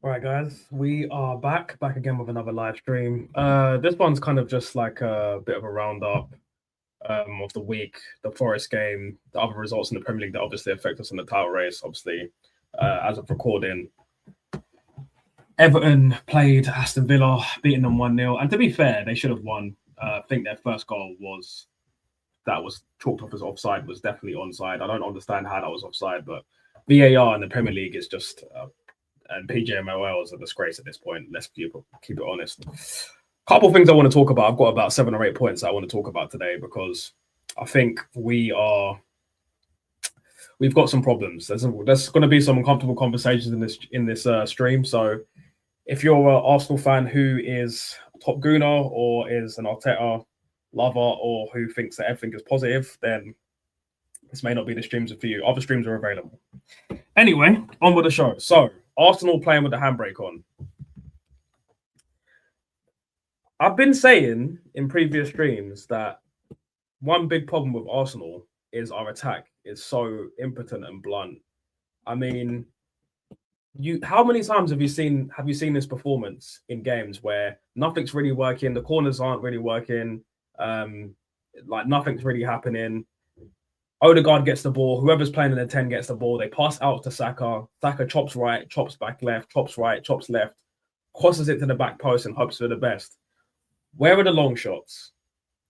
All right, guys, we are back again with another live stream. This one's kind of just like a bit of a roundup of the week, the Forest game, the other results in the Premier League that obviously affect us in the title race. Obviously, as of recording, Everton played Aston Villa, beating them 1-0. And to be fair, they should have won. I think their first goal was chalked off as offside, was definitely onside. I don't understand how that was offside, but VAR in the Premier League is just and PGMOL is a disgrace at this point. Let's keep it honest. Couple of things I want to talk about. I've got about 7 or 8 points I want to talk about today because I think we've got some problems. There's going to be some uncomfortable conversations in this stream. So if you're an Arsenal fan who is top gooner or is an Arteta lover or who thinks that everything is positive, then this may not be the streams for you. Other streams are available. Anyway, on with the show. So Arsenal playing with the handbrake on. I've been saying in previous streams that one big problem with Arsenal is our attack is so impotent and blunt. I mean, how many times have you seen this performance in games where nothing's really working, the corners aren't really working, like nothing's really happening. Odegaard gets the ball. Whoever's playing in the 10 gets the ball. They pass out to Saka. Saka chops right, chops back left, chops right, chops left, crosses it to the back post and hopes for the best. Where are the long shots?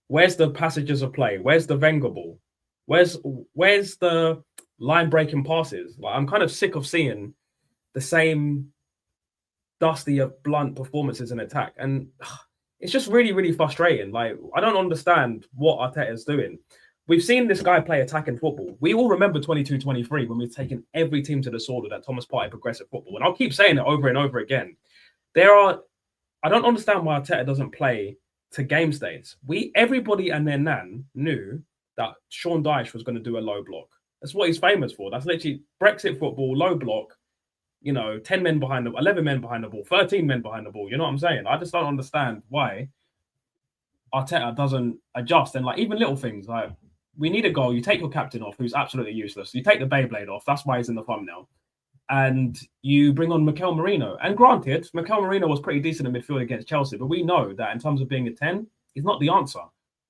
Where's the passages of play? Where's the Wenger ball? Where's the line breaking passes? Like, I'm kind of sick of seeing the same dusty, blunt performances in attack, and it's just really, really frustrating. Like, I don't understand what Arteta is doing. We've seen this guy play attacking football. We all remember 22-23 when we've taken every team to the sword with that Thomas Partey progressive football. And I'll keep saying it over and over again. I don't understand why Arteta doesn't play to game states. Everybody and their nan knew that Sean Dyche was going to do a low block. That's what he's famous for. That's literally Brexit football, low block, 10 men behind the 11 men behind the ball, 13 men behind the ball. You know what I'm saying? I just don't understand why Arteta doesn't adjust. And like even little things like, we need a goal. You take your captain off, who's absolutely useless. You take the Beyblade off. That's why he's in the thumbnail. And you bring on Mikel Merino. And granted, Mikel Merino was pretty decent in midfield against Chelsea, but we know that in terms of being a 10, he's not the answer.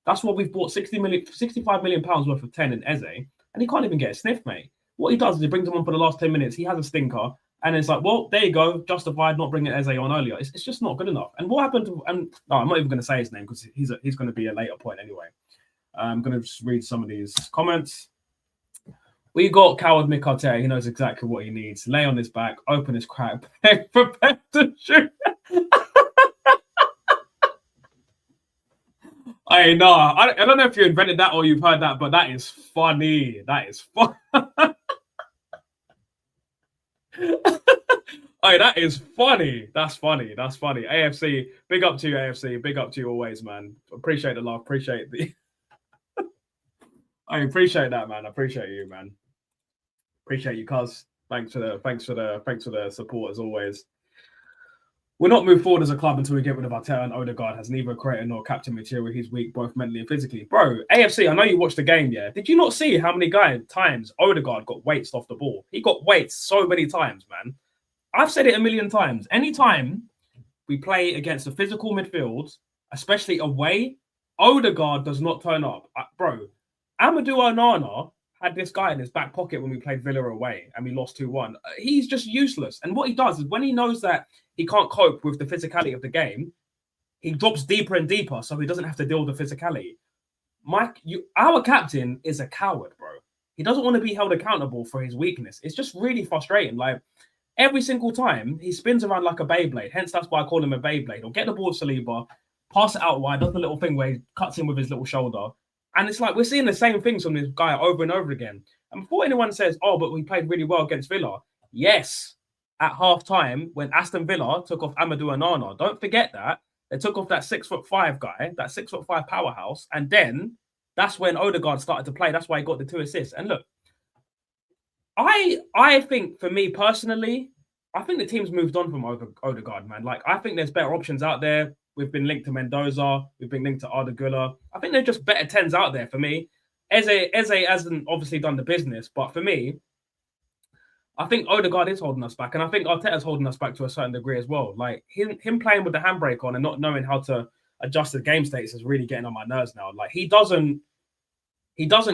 That's what we've bought 65 million pounds worth of 10 in Eze, and he can't even get a sniff, mate. What he does is he brings him on for the last 10 minutes. He has a stinker, and it's like, well, there you go, justified not bringing Eze on earlier. It's just not good enough. And what happened to? And no, I'm not even going to say his name because he's going to be a later point anyway. I'm going to just read some of these comments. We got coward Mick Arteta. He knows exactly what he needs. Lay on his back, open his crack, prepare to shoot. I know. I don't know if you invented that or you've heard that, but that is funny. That is fun. Hey, that is funny. That's funny. That's funny. AFC, big up to you, AFC. Big up to you always, man. Appreciate the love. Appreciate the. I appreciate that, man. I appreciate you, man. Appreciate you, cuz. Thanks for the support as always. We'll not move forward as a club until we get rid of Arteta, and Odegaard has neither creator nor captain material. He's weak, both mentally and physically. Bro, AFC, I know you watched the game, yeah? Did you not see how many times Odegaard got weights off the ball? He got weights so many times, man. I've said it a million times. Anytime we play against a physical midfield, especially away, Odegaard does not turn up. Bro, Amadou Onana had this guy in his back pocket when we played Villa away and we lost 2-1. He's just useless. And what he does is when he knows that he can't cope with the physicality of the game, he drops deeper and deeper so he doesn't have to deal with the physicality. Mike, our captain is a coward, bro. He doesn't want to be held accountable for his weakness. It's just really frustrating. Like, every single time, he spins around like a Beyblade. Hence, that's why I call him a Beyblade. Or get the ball with Saliba, pass it out wide, does the little thing where he cuts in with his little shoulder. And it's like we're seeing the same things from this guy over and over again. And before anyone says, oh, but we played really well against Villa. Yes, at half-time, when Aston Villa took off Amadou Onana, don't forget that. They took off that 6'5" guy, that 6'5" powerhouse. And then that's when Odegaard started to play. That's why he got the 2 assists. And look, I think, for me personally, I think the team's moved on from Odegaard, man. Like, I think there's better options out there. We've been linked to Mendoza. We've been linked to Arda Güler. I think they're just better 10s out there for me. Eze hasn't obviously done the business, but for me, I think Odegaard is holding us back, and I think Arteta's holding us back to a certain degree as well. Like him playing with the handbrake on and not knowing how to adjust the game states is really getting on my nerves now. Like he doesn't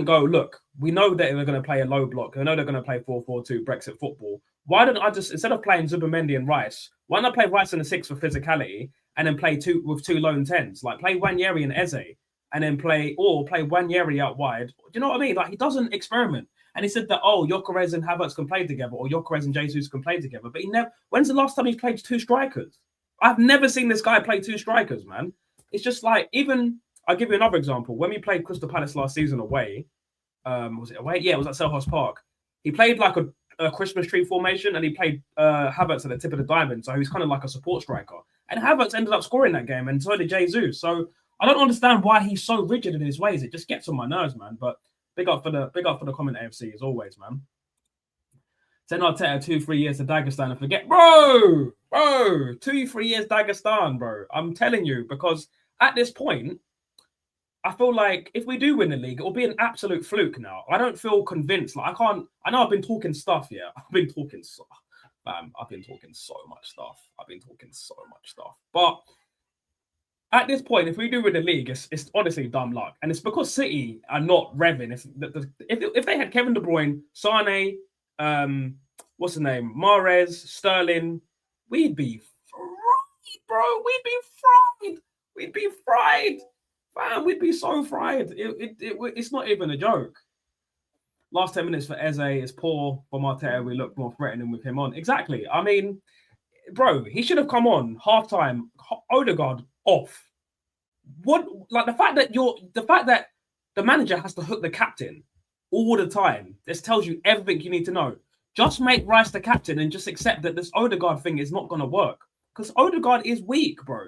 go, look, we know that they're going to play a low block. We know they're going to play 4-4-2 Brexit football. Why don't I just, instead of playing Zubimendi and Rice, why don't I play Rice in the 6 for physicality and then play two lone 10s? Like play Wanyeri and Eze and then play Wanyeri out wide. Do you know what I mean? Like he doesn't experiment. And he said that, Gyökeres and Havertz can play together or Gyökeres and Jesus can play together. But he never, when's the last time he's played two strikers? I've never seen this guy play two strikers, man. It's just like, even, I'll give you another example. When we played Crystal Palace last season away, was it away? Yeah, it was at Selhurst Park. He played like a Christmas tree formation and he played Havertz at the tip of the diamond. So he was kind of like a support striker. And Havertz ended up scoring that game and so did Jesus. So I don't understand why he's so rigid in his ways. It just gets on my nerves, man. But big up for the comment, AFC, as always, man. Send Arteta 2-3 years to Dagestan and forget, bro, 2-3 years Dagestan, bro. I'm telling you, because at this point, I feel like if we do win the league, it will be an absolute fluke now. I don't feel convinced. Like I know I've been talking stuff, yeah. I've been talking so much stuff. But at this point, if we do win the league, it's honestly dumb luck. And it's because City are not revving. If they had Kevin De Bruyne, Sane, what's the name? Mahrez, Sterling, we'd be fried, bro. We'd be fried. Man, we'd be so fried. It's not even a joke. Last 10 minutes for Eze is poor. For Arteta, we look more threatening with him on. Exactly. I mean, bro, he should have come on halftime. Odegaard off. What? Like the fact that the manager has to hook the captain all the time. This tells you everything you need to know. Just make Rice the captain and just accept that this Odegaard thing is not going to work because Odegaard is weak, bro.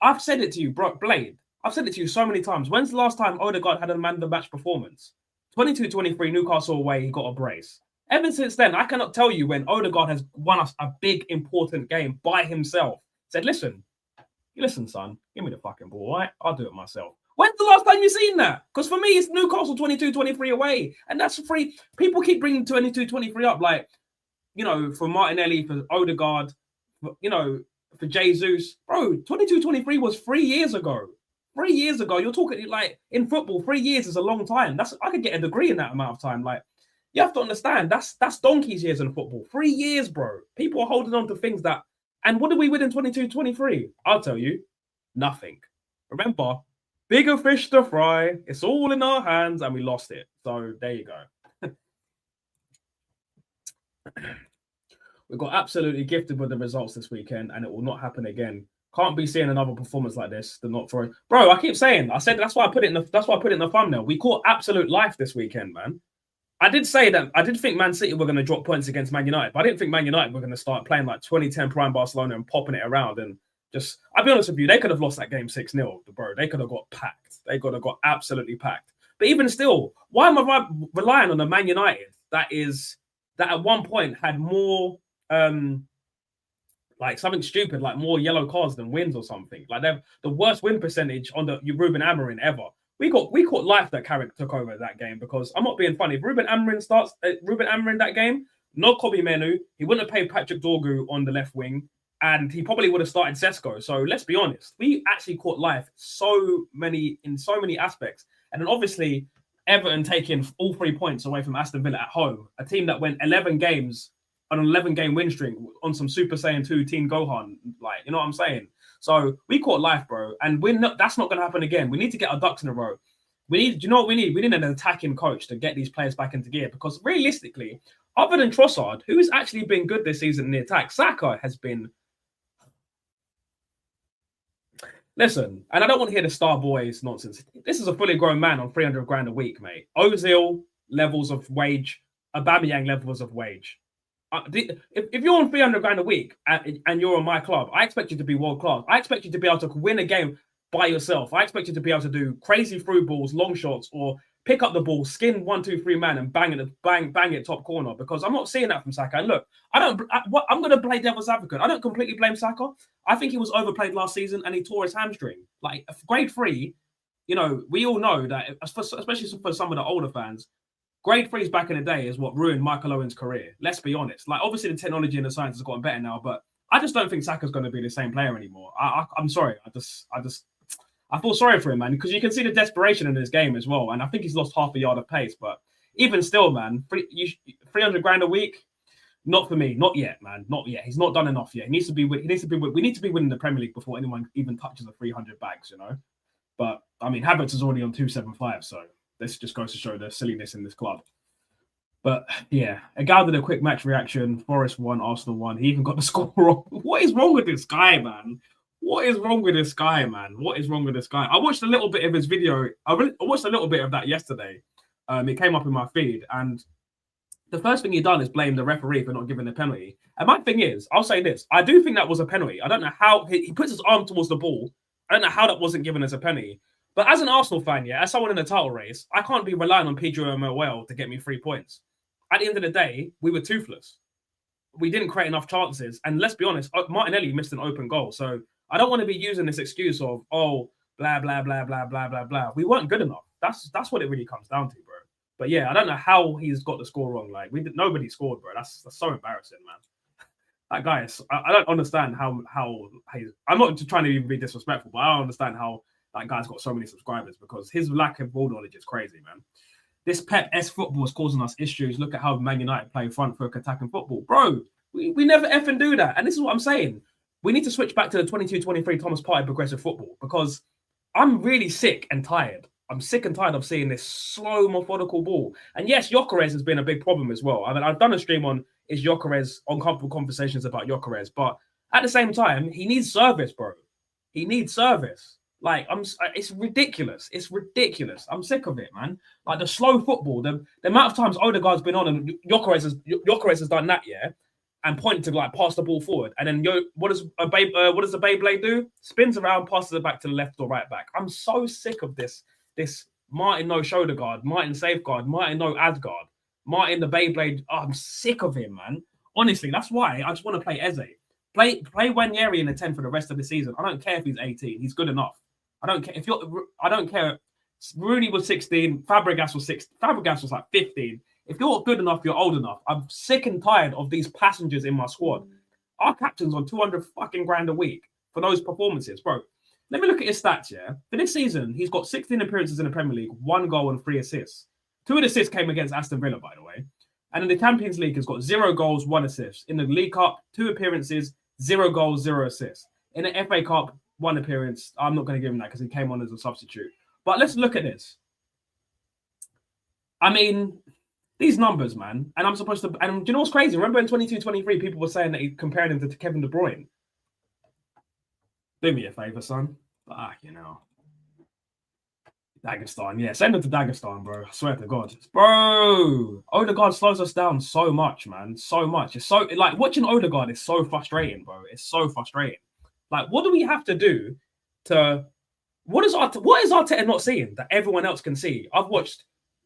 I've said it to you, bro. Blade. I've said it to you so many times. When's the last time Odegaard had a man of the match performance? 22-23, Newcastle away, he got a brace. Ever since then, I cannot tell you when Odegaard has won us a big, important game by himself. Said, listen, son, give me the fucking ball, right? I'll do it myself. When's the last time you've seen that? Because for me, it's Newcastle 22-23 away. And that's free. People keep bringing 22-23 up, like, for Martinelli, for Odegaard, for Jesus. Bro, 22-23 was 3 years ago. 3 years ago, you're talking like in football, 3 years is a long time. I could get a degree in that amount of time. Like, you have to understand, that's donkey's years in football. 3 years, bro. People are holding on to things that, and what did we win in 22-23? I'll tell you, nothing. Remember, bigger fish to fry. It's all in our hands, and we lost it. So there you go. We got absolutely gifted with the results this weekend, and it will not happen again. Can't be seeing another performance like this. The not for bro. I keep saying. I said that's why I put it in the thumbnail. We caught absolute life this weekend, man. I did say that I did think Man City were going to drop points against Man United, but I didn't think Man United were going to start playing like 2010 prime Barcelona and popping it around. And just, I'll be honest with you, they could have lost that game 6-0, bro. They could have got packed. They could have got absolutely packed. But even still, why am I relying on a Man United that at one point had more like something stupid, like more yellow cards than wins or something. Like they're the worst win percentage on the Ruben Amorim ever. We caught life that Carrick took over that game because I'm not being funny. If Ruben Amorim that game, no Kobe Menu, he wouldn't have paid Patrick Dorgu on the left wing, and he probably would have started Sesko. So let's be honest, we actually caught life in so many aspects. And then obviously Everton taking all 3 points away from Aston Villa at home, a team that went 11 games on an 11-game win streak on some Super Saiyan 2 Team Gohan, like, you know what I'm saying? So we caught life, bro, and that's not going to happen again. We need to get our ducks in a row. Do you know what we need? We need an attacking coach to get these players back into gear because realistically, other than Trossard, who's actually been good this season in the attack, Saka has been... Listen, and I don't want to hear the Star Boys nonsense. This is a fully grown man on 300 grand a week, mate. Ozil levels of wage, Aubameyang levels of wage. If you're on 300 grand a week and you're on my club, I expect you to be world class. I expect you to be able to win a game by yourself. I expect you to be able to do crazy through balls, long shots, or pick up the ball, skin 1, 2, 3 man, and bang it top corner. Because I'm not seeing that from Saka. And look, I'm going to play devil's advocate. I don't completely blame Saka. I think he was overplayed last season and he tore his hamstring. Like grade 3, we all know that, especially for some of the older fans. Grade threes back in the day is what ruined Michael Owen's career. Let's be honest. Like, obviously, the technology and the science has gotten better now, but I just don't think Saka's going to be the same player anymore. I'm sorry. I feel sorry for him, man, because you can see the desperation in his game as well. And I think he's lost half a yard of pace. But even still, man, 300 grand a week, not for me. Not yet, man. Not yet. He's not done enough yet. We need to be winning the Premier League before anyone even touches the 300 bags, you know. But I mean, Havertz is already on 275, so this just goes to show the silliness in this club. But yeah, Egal did a quick match reaction. Forest won, Arsenal won. He even got the score wrong. What is wrong with this guy, man? What is wrong with this guy, man? What is wrong with this guy? I watched a little bit of his video. I watched a little bit of that yesterday. It came up in my feed, and the first thing he done is blame the referee for not giving the penalty. And my thing is, I'll say this: I do think that was a penalty. I don't know how he puts his arm towards the ball. I don't know how that wasn't given as a penalty. But as an Arsenal fan, yeah, as someone in the title race, I can't be relying on Pedro Moel to get me 3 points. At the end of the day, we were toothless. We didn't create enough chances. And let's be honest, Martinelli missed an open goal. So I don't want to be using this excuse of, oh, blah, blah, blah, blah, blah, blah, blah. We weren't good enough. That's what it really comes down to, bro. But yeah, I don't know how he's got the score wrong. Like, nobody scored, bro. That's so embarrassing, man. That guy is, I don't understand how he's, I'm not trying to even be disrespectful, but I don't understand how that guy's got so many subscribers, because his lack of ball knowledge is crazy, man. This Pep-esque football is causing us issues. Look at how Man United play front foot attacking football. Bro, we never effing do that. And this is what I'm saying. We need to switch back to the 22-23 Thomas Partey progressive football, because I'm really sick and tired. I'm sick and tired of seeing this slow, methodical ball. And yes, Gyökeres has been a big problem as well. I mean, I've done a stream on is Gyökeres, uncomfortable conversations about Gyökeres, but at the same time, he needs service, bro. He needs service. Like, it's ridiculous. It's ridiculous. I'm sick of it, man. Like, the slow football, the amount of times Odegaard's been on and Gyökeres has done that, yeah, and pointed to, like, pass the ball forward. And then what does the Beyblade do? Spins around, passes it back to the left or right back. I'm so sick of this Martin no shoulder guard, Martin safeguard, Martin no Asgard, Martin the Beyblade. Oh, I'm sick of him, man. Honestly, that's why I just want to play Eze. Play Wanyeri in the 10 for the rest of the season. I don't care if he's 18. He's good enough. I don't care I don't care. Rooney was 16. Fabregas was 6. Fabregas was like 15. If you're good enough, you're old enough. I'm sick and tired of these passengers in my squad. Our captain's on 200 fucking grand a week for those performances, bro. Let me look at his stats, yeah? For this season, he's got 16 appearances in the Premier League, 1 goal and 3 assists. 2 of the assists came against Aston Villa, by the way. And in the Champions League, he's got 0 goals, 1 assist. In the League Cup, 2 appearances, 0 goals, 0 assists. In the FA Cup, 1 appearance. I'm not going to give him that because he came on as a substitute. But let's look at this. I mean, these numbers, man. And I'm supposed to... And do you know what's crazy? Remember in 22-23, people were saying that he compared him to Kevin De Bruyne. Do me a favour, son. You know. Dagestan. Yeah, send him to Dagestan, bro. I swear to God. Bro! Odegaard slows us down so much, man. So much. It's so... Like, watching Odegaard is so frustrating, bro. It's so frustrating. Like, what do we have to do to... What is Arteta not seeing that everyone else can see? I've watched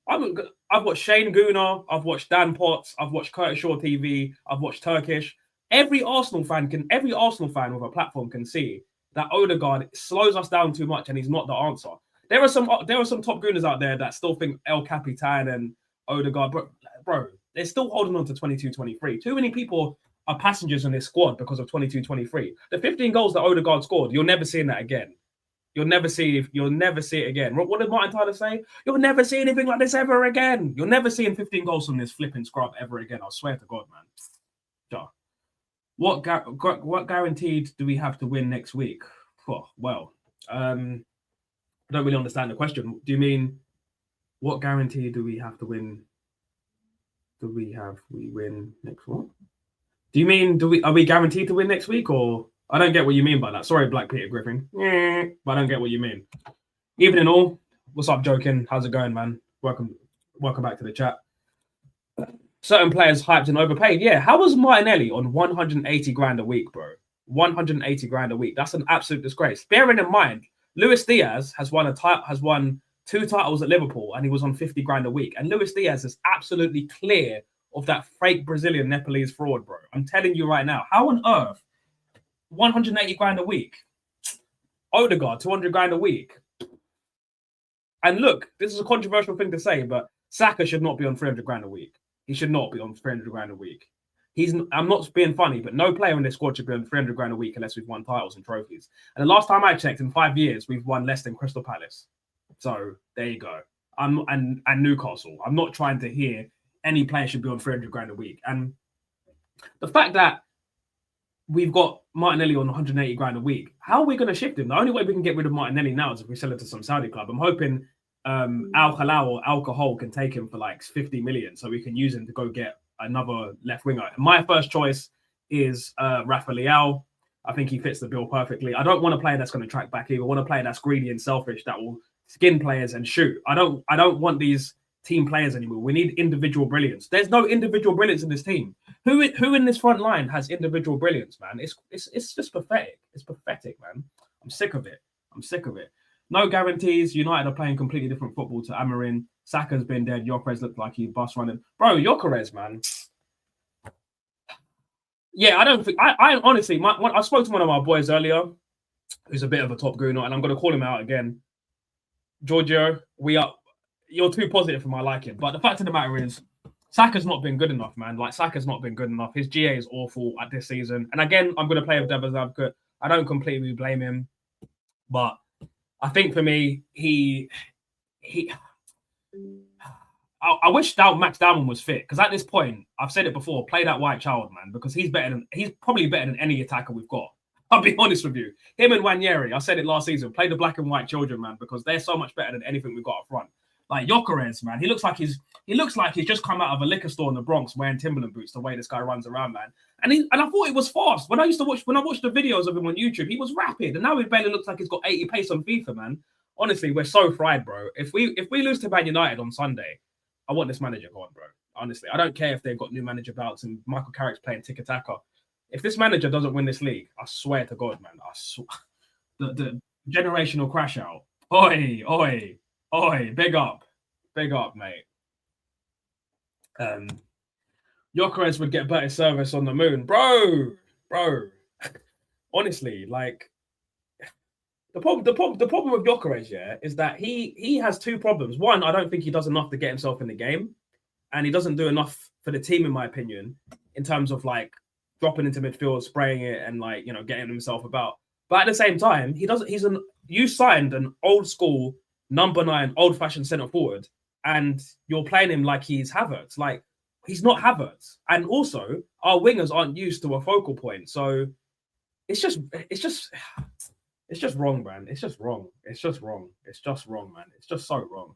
Shane Gooner. I've watched Dan Potts. I've watched Curtis Shaw TV. I've watched Turkish. Every Arsenal fan with a platform can see that Odegaard slows us down too much and he's not the answer. There are some top gooners out there that still think El Capitan and Odegaard, bro, they're still holding on to 22-23. Too many people are passengers in this squad because of 22-23. The 15 goals that Odegaard scored, you'll never see that again. You'll never see it again. What did Martin Tyler say? You'll never see anything like this ever again. You'll never see 15 goals from this flipping scrub ever again. I swear to God, man. Sure. What guaranteed do we have to win next week? Well, I don't really understand the question. Do you mean what guarantee do we have to win? We win next what? Do you mean are we guaranteed to win next week, or I don't get what you mean by that. Sorry, Black Peter Griffin. But I don't get what you mean. Even in all, what's up, Joking? How's it going, man? Welcome back to the chat. Certain players hyped and overpaid. Yeah, how was Martinelli on 180 grand a week, bro? 180 grand a week. That's an absolute disgrace. Bearing in mind, Luis Diaz has won 2 titles at Liverpool and he was on 50 grand a week. And Luis Diaz is absolutely clear of that fake Brazilian Nepalese fraud, bro. I'm telling you right now. How on earth 180 grand a week? Odegaard, 200 grand a week. And look, this is a controversial thing to say, but Saka should not be on 300 grand a week. He should not be on 300 grand a week. I'm not being funny, but no player in this squad should be on 300 grand a week unless we've won titles and trophies. And the last time I checked, in 5 years, we've won less than Crystal Palace. So there you go. And Newcastle. I'm not trying to hear any player should be on 300 grand a week. And the fact that we've got Martinelli on 180 grand a week, how are we going to shift him? The only way we can get rid of Martinelli now is if we sell it to some Saudi club. I'm hoping Al Hilal or Alcohol can take him for like 50 million so we can use him to go get another left winger. My first choice is Rafa Leao. I think he fits the bill perfectly. I don't want a player that's going to track back either. I want a player that's greedy and selfish that will skin players and shoot. I don't want these team players anymore. We need individual brilliance. There's no individual brilliance in this team. Who in this front line has individual brilliance, man? It's just pathetic. It's pathetic, man. I'm sick of it. No guarantees. United are playing completely different football to Amarin. Saka's been dead. Gyökeres looked like he bus running. Bro, Gyökeres, man. Yeah, I don't think... I honestly... I spoke to one of my boys earlier, who's a bit of a top gooner, and I'm going to call him out again. Giorgio, you're too positive for my liking. But the fact of the matter is, Saka's not been good enough, man. Like, Saka's not been good enough. His GA is awful at this season. And again, I'm going to play with devil's advocate. I don't completely blame him. But I think for me, I wish Max Dalman was fit, because at this point, I've said it before, play that white child, man, because he's probably better than any attacker we've got. I'll be honest with you. Him and Wanyeri, I said it last season, play the black and white children, man, because they're so much better than anything we've got up front. Like Gyökeres, man, he looks like he's just come out of a liquor store in the Bronx wearing Timberland boots. The way this guy runs around, man, and I thought it was fast. When I watched the videos of him on YouTube, he was rapid, and now he barely looks like he's got 80 pace on FIFA, man. Honestly, we're so fried, bro. If we lose to Man United on Sunday, I want this manager gone, bro. Honestly, I don't care if they've got new manager bouts and Michael Carrick's playing tiki-taka. If this manager doesn't win this league, I swear to God, man, the generational crash out. Oi, big up, mate. Gyökeres would get better service on the moon, bro. Honestly, like the problem with Gyökeres, yeah, is that he has two problems. One, I don't think he does enough to get himself in the game, and he doesn't do enough for the team, in my opinion, in terms of like dropping into midfield, spraying it, and like, you know, getting himself about. But at the same time, you signed an old school number 9, old fashioned centre forward, and you're playing him like he's Havertz. Like, he's not Havertz. And also, our wingers aren't used to a focal point. So it's just wrong, man. It's just wrong, man. It's just so wrong.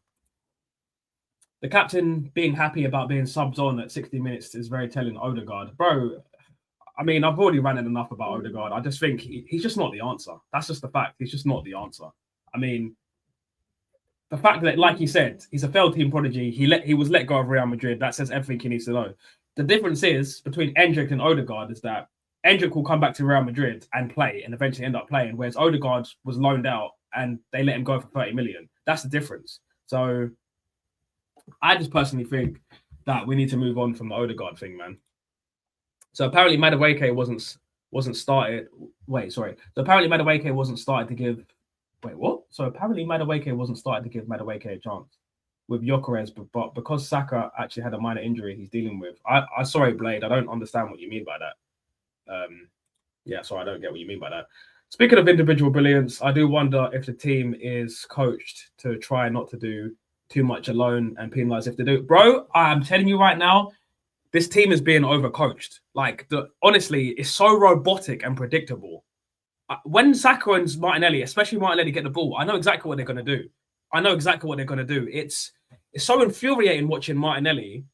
The captain being happy about being subbed on at 60 minutes is very telling. Odegaard, bro. I mean, I've already ranted enough about Odegaard. I just think he's just not the answer. That's just the fact. He's just not the answer. I mean, the fact that, like you said, he's a failed team prodigy. He was let go of Real Madrid. That says everything he needs to know. The difference is between Endrick and Odegaard is that Endrick will come back to Real Madrid and play and eventually end up playing, whereas Odegaard was loaned out and they let him go for 30 million. That's the difference. So I just personally think that we need to move on from the Odegaard thing, man. So apparently Madueke wasn't started. Wait, sorry. So apparently Madueke wasn't started to give. Wait, what? So apparently Madueke wasn't started to give Madueke a chance with Gyökeres, but because Saka actually had a minor injury he's dealing with. I sorry, Blade. I don't understand what you mean by that. Yeah, sorry, I don't get what you mean by that. Speaking of individual brilliance, I do wonder if the team is coached to try not to do too much alone and penalize if they do. Bro, I'm telling you right now, this team is being overcoached. Like, honestly, it's so robotic and predictable. When Saka and Martinelli, especially Martinelli, get the ball, I know exactly what they're going to do. It's so infuriating watching Martinelli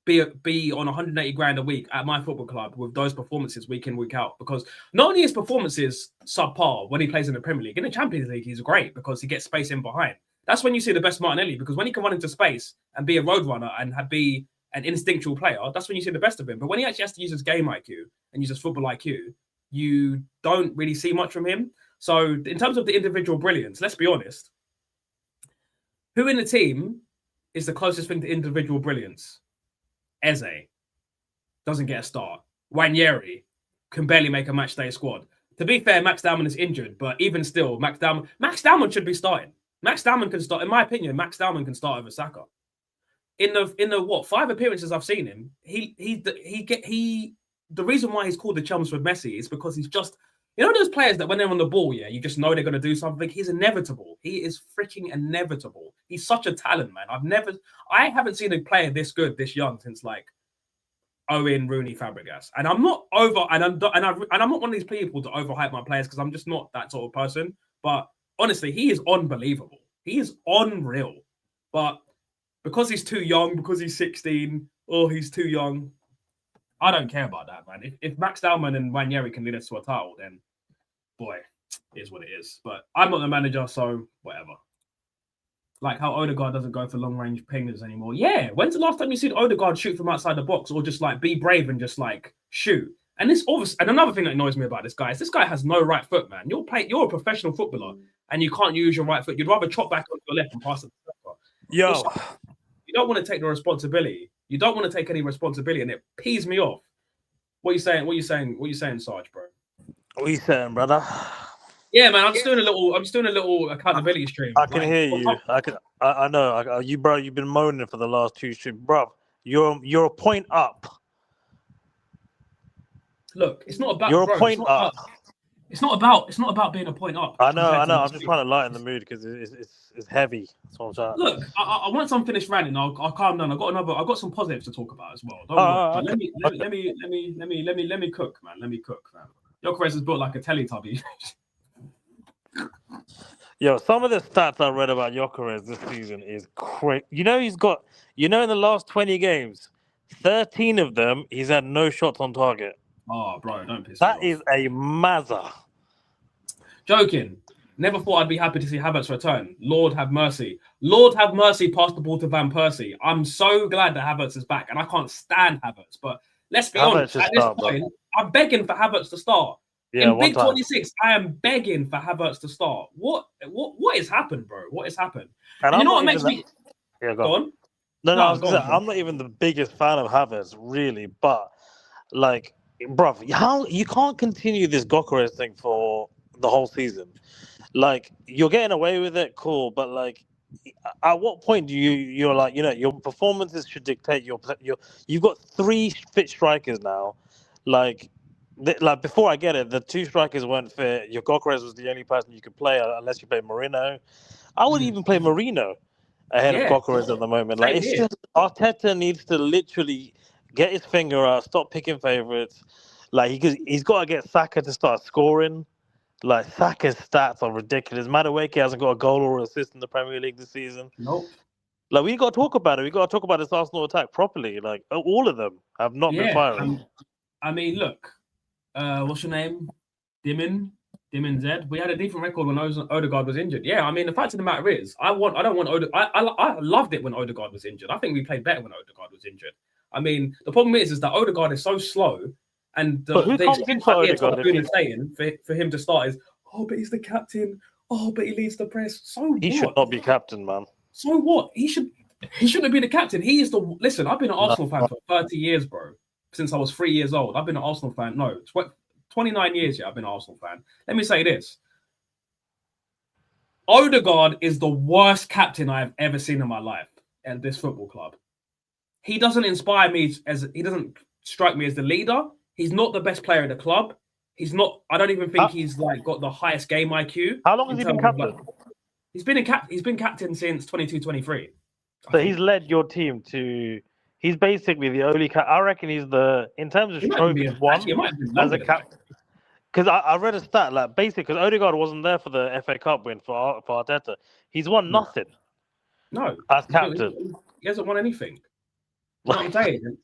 be on 180 grand a week at my football club with those performances week in, week out. Because not only his performances subpar when he plays in the Premier League, in the Champions League, he's great because he gets space in behind. That's when you see the best Martinelli, because when he can run into space and be a road runner and be an instinctual player, that's when you see the best of him. But when he actually has to use his game IQ and use his football IQ, you don't really see much from him. So in terms of the individual brilliance, let's be honest. Who in the team is the closest thing to individual brilliance? Eze doesn't get a start. Wanyeri can barely make a match day squad. To be fair, Max Dalman is injured, but even still, Max Dalman should be starting. Max Dalman can start. In my opinion, Max Dalman can start over Saka. in the what 5 appearances I've seen him, the reason why he's called the Chelmsford Messi is because he's just, you know, those players that when they're on the ball, yeah, you just know they're going to do something. He's inevitable. He is freaking inevitable. He's such a talent, man. I haven't seen a player this good, this young since like Owen, Rooney, Fabregas. And I'm not over, and I'm not one of these people to overhype my players because I'm just not that sort of person. But honestly, he is unbelievable. He is unreal. But because he's too young, because he's 16, he's too young. I don't care about that, man. If Max Dallman and Ranieri can lead us to a title, then boy, it is what it is. But I'm not the manager, so whatever. Like how Odegaard doesn't go for long-range pingers anymore. Yeah, when's the last time you seen Odegaard shoot from outside the box or just like be brave and just like shoot? And this obviously, and another thing that annoys me about this guy is this guy has no right foot, man. You're a professional footballer and you can't use your right foot. You'd rather chop back on your left and pass it. Yo, you don't want to take the responsibility. You don't want to take any responsibility, and it pees me off. What are you saying? What are you saying, Sarge, bro? What are you saying, brother? Yeah, man. I'm just doing a little accountability stream. I can hear you. I know. You, bro. You've been moaning for the last 2 streams, bro. You're a point up. Look, it's not about. You're a point up. It's not about being a point up. I know. I'm just trying to lighten the mood because it's heavy. That's what I'm trying. Look, once I'm finished ranting, I'll calm down. I've got some positives to talk about as well. Don't worry. Let me cook, man. Let me cook, man. Gyökeres is built like a Teletubby. Yo, some of the stats I read about Gyökeres this season is crazy. You know, in the last 20 games, 13 of them, he's had no shots on target. Oh, bro, don't piss me That off. is a mazza. Joking. Never thought I'd be happy to see Havertz return. Lord have mercy. Lord have mercy, pass the ball to Van Persie. I'm so glad that Havertz is back, and I can't stand Havertz. But let's be honest, at this point, I'm begging for Havertz to start. Yeah, in Big 26, I am begging for Havertz to start. What has happened, bro? What has happened? And you know what makes me... Yeah, go on. No, I'm not even the biggest fan of Havertz, really. But, like, bro, how you can't continue this Gyökeres thing for the whole season. Like, you're getting away with it, cool. But, like, at what point do you're like, you know, your performances should dictate you've got 3 fit strikers now. Like before I get it, the 2 strikers weren't fit. Your Gyökeres was the only person you could play unless you play Marino. I would even play Marino ahead of Gyökeres at the moment. Like, it's just Arteta needs to literally get his finger out, stop picking favourites. Like, he's got to get Saka to start scoring. Like, Saka's stats are ridiculous. Madueke hasn't got a goal or assist in the Premier League this season. Nope. Like, we got to talk about it. We got to talk about this Arsenal attack properly. Like, all of them have not been firing. I mean, look. What's your name? Dimin Z. We had a different record when Odegaard was injured. Yeah, I mean, the fact of the matter is, I don't want Odegaard. I loved it when Odegaard was injured. I think we played better when Odegaard was injured. I mean, the problem is that Odegaard is so slow, and saying for him to start is, but he's the captain. But he leads the press. So he should not be captain, man. So what? He shouldn't have been the captain. He is the listen. I've been an Arsenal fan for 30 years, bro. Since I was 3 years old. I've been an Arsenal fan. No, 29 years, I've been an Arsenal fan. Let me say this. Odegaard is the worst captain I've ever seen in my life at this football club. He doesn't inspire me he doesn't strike me as the leader. He's not the best player at the club. He's not, I don't even think he's like got the highest game IQ. How long has he been captain? He's been captain since 22-23. So he's led your team to... He's basically the only I reckon he's in terms of trophies won as a captain. Because I read a stat, like, basically, because Odegaard wasn't there for the FA Cup win for Arteta. He's won nothing. No. As captain. He hasn't won anything. You know what I'm saying?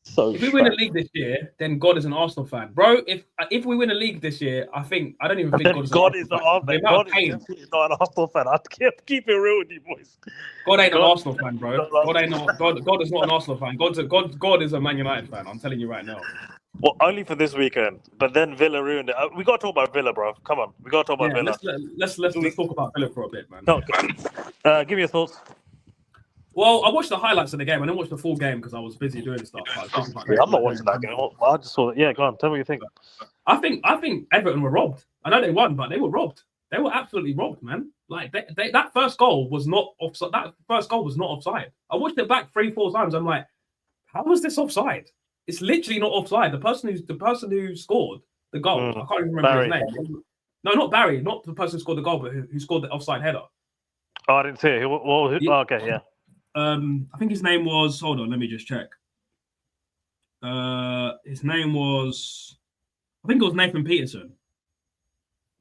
If we win a league this year, then God is an Arsenal fan. Bro, if we win a league this year, I don't even think God is an Arsenal fan. God is not an Arsenal fan. I keep it real with you boys. God ain't an Arsenal fan, bro. God is not an Arsenal fan. God is a Man United fan. I'm telling you right now. Well, only for this weekend. But then Villa ruined it. We got to talk about Villa, bro. Come on. We got to talk about Villa. Let's talk about Villa for a bit, man. Okay. Give me your thoughts. Well, I watched the highlights of the game. I didn't watch the full game because I was busy doing stuff. I'm not watching that game. I just saw it. Yeah, go on. Tell me what you think. I think Everton were robbed. I know they won, but they were robbed. They were absolutely robbed, man. Like that first goal was not offside. That first goal was not offside. I watched it back 3-4 times. I'm like, how was this offside? It's literally not offside. The person who scored the goal, I can't even remember Barry. his name. No, not Barry, not the person who scored the goal, but who scored the offside header. Oh, I didn't see it. Okay, yeah. I think his name was. Hold on, let me just check. His name was. I think it was Nathan Peterson.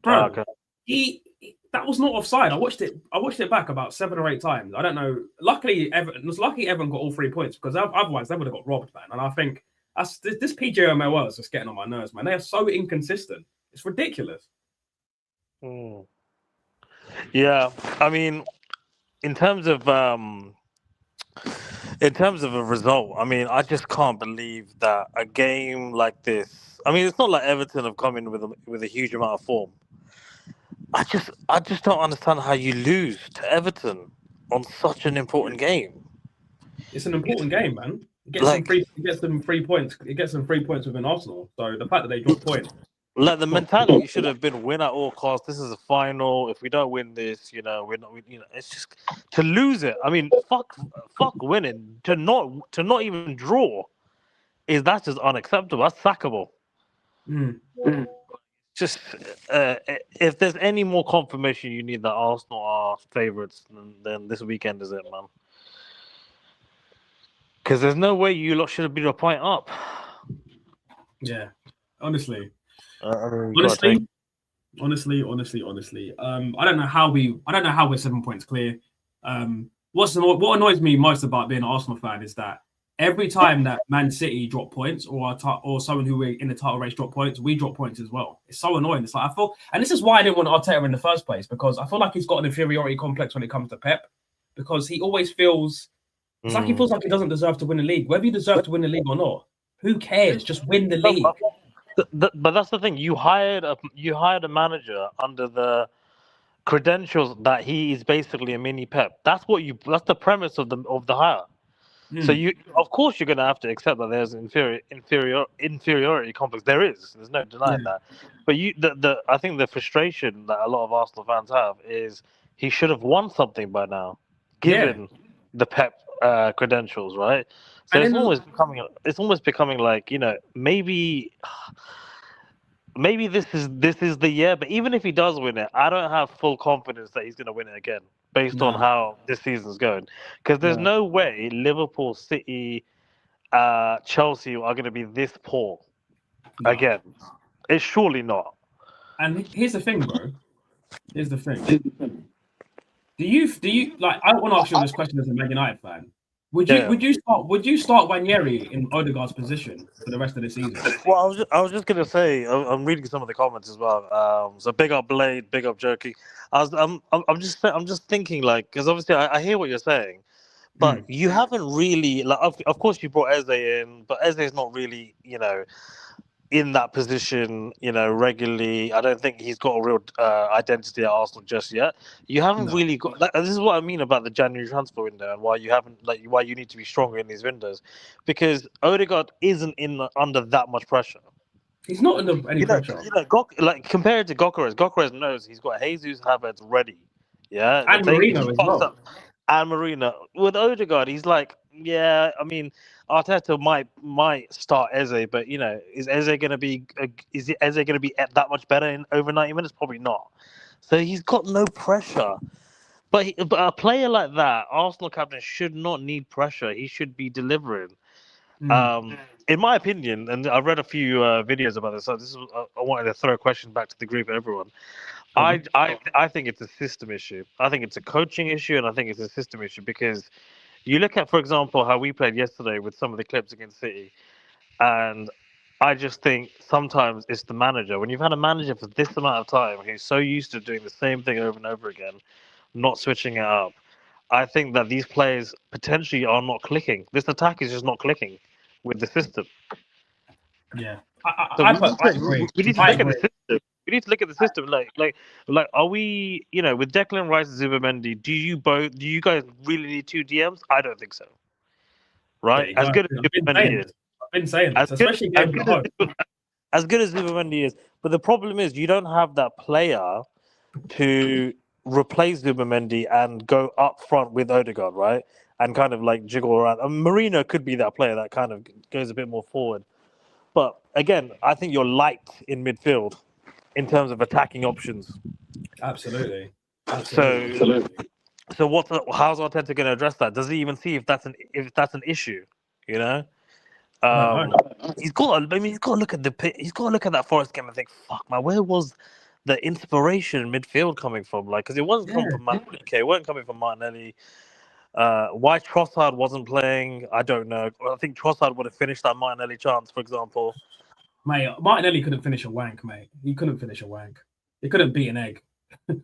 Bro, that was not offside. I watched it back about 7 or 8 times. I don't know. Luckily, Everton got all 3 points because otherwise they would have got robbed, man. And I think this PGMOL is just getting on my nerves, man. They are so inconsistent. It's ridiculous. Yeah, I mean, in terms of a result, I mean, I just can't believe that a game like this. I mean, it's not like Everton have come in with a huge amount of form. I just don't understand how you lose to Everton on such an important game. It's an important game, man. It gets them 3 points. It gets them 3 points within Arsenal. So the fact that they dropped points. Like the mentality should have been win at all costs. This is a final. If we don't win this, we're not. It's just to lose it. I mean, fuck winning. To not even draw, that's just unacceptable. That's sackable. Just if there's any more confirmation you need that Arsenal are favourites, then this weekend is it, man. Because there's no way you lot should have been a point up. Yeah, honestly. Honestly. I don't know how we're 7 points clear. What annoys me most about being an Arsenal fan is that every time that Man City drop points or someone who we're in the title race drop points, we drop points as well. It's so annoying. It's like and this is why I didn't want Arteta in the first place, because I feel like he's got an inferiority complex when it comes to Pep, because he always feels like he feels like he doesn't deserve to win the league. Whether you deserve to win the league or not, who cares? Just win the league. But that's the thing. You hired a manager under the credentials that he is basically a mini Pep. That's the premise of the hire. So of course you're going to have to accept that there's inferiority complex. There's no denying that. But I think the frustration that a lot of Arsenal fans have is he should have won something by now, given the Pep credentials, right? So it's almost becoming like, maybe this is the year. But even if he does win it, I don't have full confidence that he's going to win it again, based on how this season's going. Because there's no way Liverpool, City, Chelsea are going to be this poor again. It's surely not. And here's the thing, bro. Here's the thing. Do you like? I want to ask you this question as a Man United fan. Would you start Ranieri in Odegaard's position for the rest of the season? Well, I was just gonna say, I'm reading some of the comments as well. So big up Blade, big up Jerky. I'm just thinking, like, because obviously I hear what you're saying, but you haven't really, like, of course you brought Eze in, but Eze is not really, in that position, regularly. I don't think he's got a real identity at Arsenal just yet. You haven't really got. This is what I mean about the January transfer window and why you need to be stronger in these windows, because Odegaard isn't under that much pressure. He's not under any pressure. Compared to Gokeres, Gokeres knows he's got Jesus Havertz ready. Yeah, and Marino as well. And Marino. With Odegaard, he's like, yeah. I mean, Arteta might start Eze, but is Eze going to be at that much better in over 90 minutes? Probably not. So he's got no pressure. But a player like that, Arsenal captain, should not need pressure. He should be delivering. In my opinion, and I've read a few videos about this. So I wanted to throw a question back to the group and everyone. I think it's a system issue. I think it's a coaching issue, and I think it's a system issue, because you look at, for example, how we played yesterday with some of the clips against City, and I just think sometimes it's the manager. When you've had a manager for this amount of time who's so used to doing the same thing over and over again, not switching it up, I think that these players potentially are not clicking. This attack is just not clicking with the system. Yeah. We need to look at the system. We need to look at the system. Like, are we, with Declan Rice and Zubimendi, do you guys really need 2 DMs? I don't think so. Right? As good as Zubimendi is. I've been saying this, especially as good as Zubimendi is. But the problem is you don't have that player to replace Zubimendi and go up front with Odegaard, right? And kind of like jiggle around. And Marino could be that player that kind of goes a bit more forward. But again, I think you're light in midfield in terms of attacking options. Absolutely. So, Absolutely. so how's Arteta going to address that? Does he even see if that's an issue? You know, I don't know. he's got. I mean, he's got to look at he's got to look at that Forest game and think, "Fuck, man, where was the inspiration in midfield coming from?" Like, because it wasn't coming from Martinelli. It wasn't coming from Martinelli. Why Trossard wasn't playing, I don't know. I think Trossard would have finished that Martinelli chance, for example. Mate, Martinelli couldn't finish a wank, mate. He couldn't finish a wank. He couldn't beat an egg.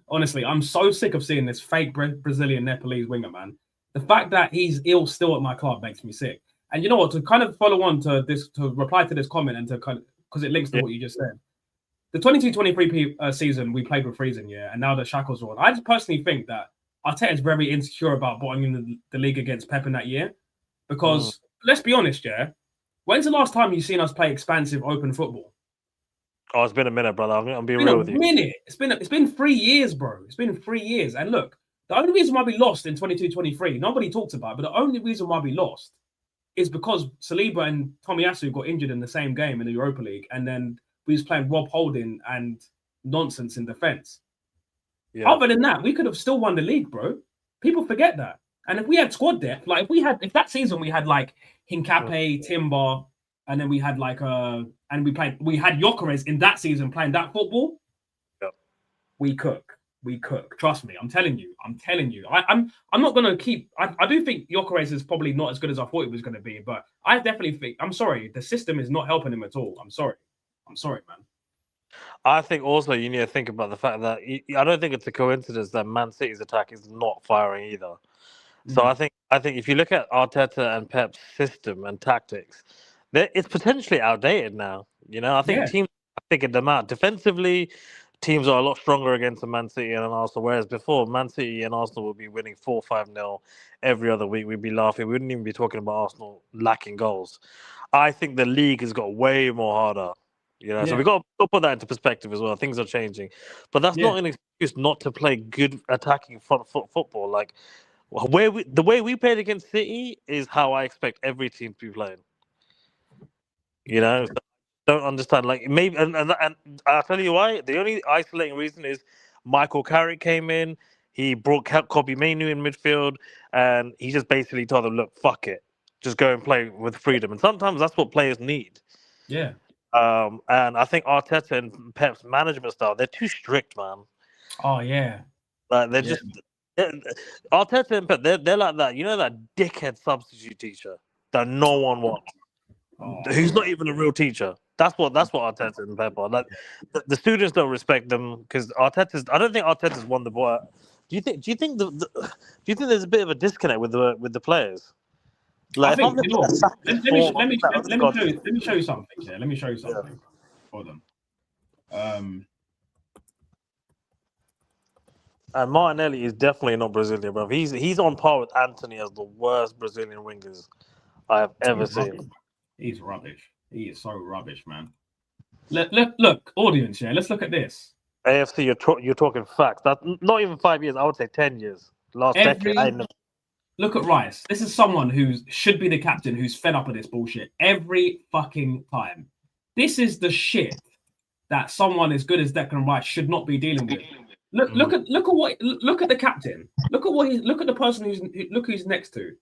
Honestly, I'm so sick of seeing this fake Brazilian Nepalese winger, man. The fact that he's ill still at my club makes me sick. And you know what? To kind of follow on to this, to reply to this comment, and to kind of, because it links to what you just said. The 22-23 season, we played with freezing, and now the shackles are on. I just personally think that Arteta is very insecure about bottoming the league against Pep in that year, because let's be honest, when's the last time you've seen us play expansive, open football? Oh, it's been a minute, brother. I'm being real with you. It's been 3 years, bro. It's been 3 years. And look, the only reason why we lost in 22-23, nobody talks about it, but the only reason why we lost is because Saliba and Tomiyasu got injured in the same game in the Europa League, and then we was playing Rob Holding and nonsense in defense. Yeah. Other than that, we could have still won the league, bro. People forget that. And if we had squad depth, like if that season we had like Hincapié, Timber, and then we had like and we had Gyökeres in that season playing that football. Yep. We cook. Trust me, I'm telling you. I'm not gonna keep. I do think Gyökeres is probably not as good as I thought he was gonna be, but I definitely think. I'm sorry, the system is not helping him at all. I'm sorry, man. I think also you need to think about the fact that I don't think it's a coincidence that Man City's attack is not firing either. So I think if you look at Arteta and Pep's system and tactics, it's potentially outdated now. You know, I think teams are figured them out. Defensively, teams are a lot stronger against Man City and Arsenal, whereas before, Man City and Arsenal would be winning 4-5-0 every other week. We'd be laughing. We wouldn't even be talking about Arsenal lacking goals. I think the league has got way more harder. You know, so we've got to put that into perspective as well. Things are changing. But that's not an excuse not to play good attacking front foot football. Like, the way we played against City is how I expect every team to be playing. You know, so I don't understand. Like maybe, and I'll tell you why. The only isolating reason is Michael Carrick came in. He brought Kobe Mainu in midfield, and he just basically told them, "Look, fuck it, just go and play with freedom." And sometimes that's what players need. Yeah. And I think Arteta and Pep's management style, they're too strict, man. Oh yeah. Like they're just. Arteta and Pep, they're like that. You know that dickhead substitute teacher that no one wants, who's not even a real teacher. That's what Arteta and Pep are. Like the students don't respect them because Arteta's. I don't think Arteta's won the ball. Do you think there's a bit of a disconnect with the players? Like, I think, you know, let me show you something. Yeah, let me show you something. Hold on. And Martinelli is definitely not Brazilian, bro. He's on par with Anthony as the worst Brazilian wingers I have ever seen. He's rubbish. He is so rubbish, man. Look, audience, let's look at this. AFC, you're talking facts. That's not even 5 years. I would say 10 years. Last decade. Look at Rice. This is someone who should be the captain who's fed up with this bullshit every fucking time. This is the shit that someone as good as Declan Rice should not be dealing with. Look at the captain. Look at the person who's next to.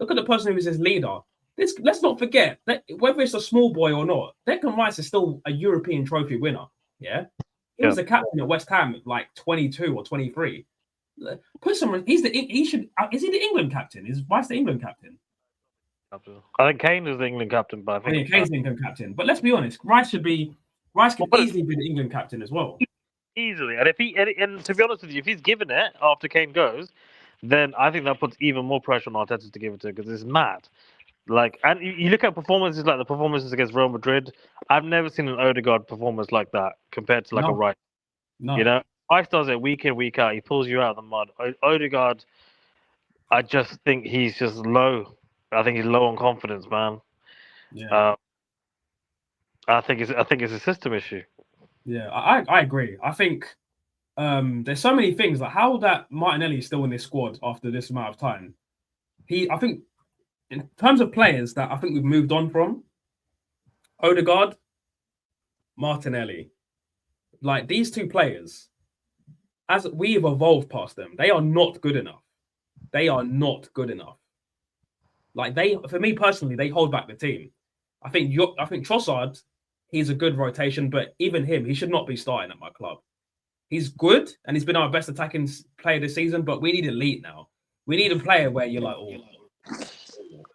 Look at the person who is his leader. Let's not forget that whether it's a small boy or not, Declan Rice is still a European trophy winner. Yeah, he was a captain at West Ham at like 22 or 23. Put someone. Is he the England captain? Is Rice the England captain? I think Kane is the England captain, but I think Kane's the England captain. But let's be honest, Rice could easily be the England captain as well. Easily, and to be honest with you, if he's given it after Kane goes, then I think that puts even more pressure on Arteta to give it to because it's mad. Like, and you look at performances like the performances against Real Madrid. I've never seen an Odegaard performance like that compared to a Rice. No. You know, Rice does it week in, week out. He pulls you out of the mud. Odegaard, I just think he's just low. I think he's low on confidence, man. Yeah. I think it's a system issue. Yeah, I agree. I think there's so many things like how that Martinelli is still in this squad after this amount of time. I think, in terms of players that I think we've moved on from, Odegaard, Martinelli, like these two players, as we've evolved past them, they are not good enough. They are not good enough. Like for me personally, they hold back the team. I think Trossard, he's a good rotation, but even him, he should not be starting at my club. He's good and he's been our best attacking player this season, but we need elite now. We need a player where you're like,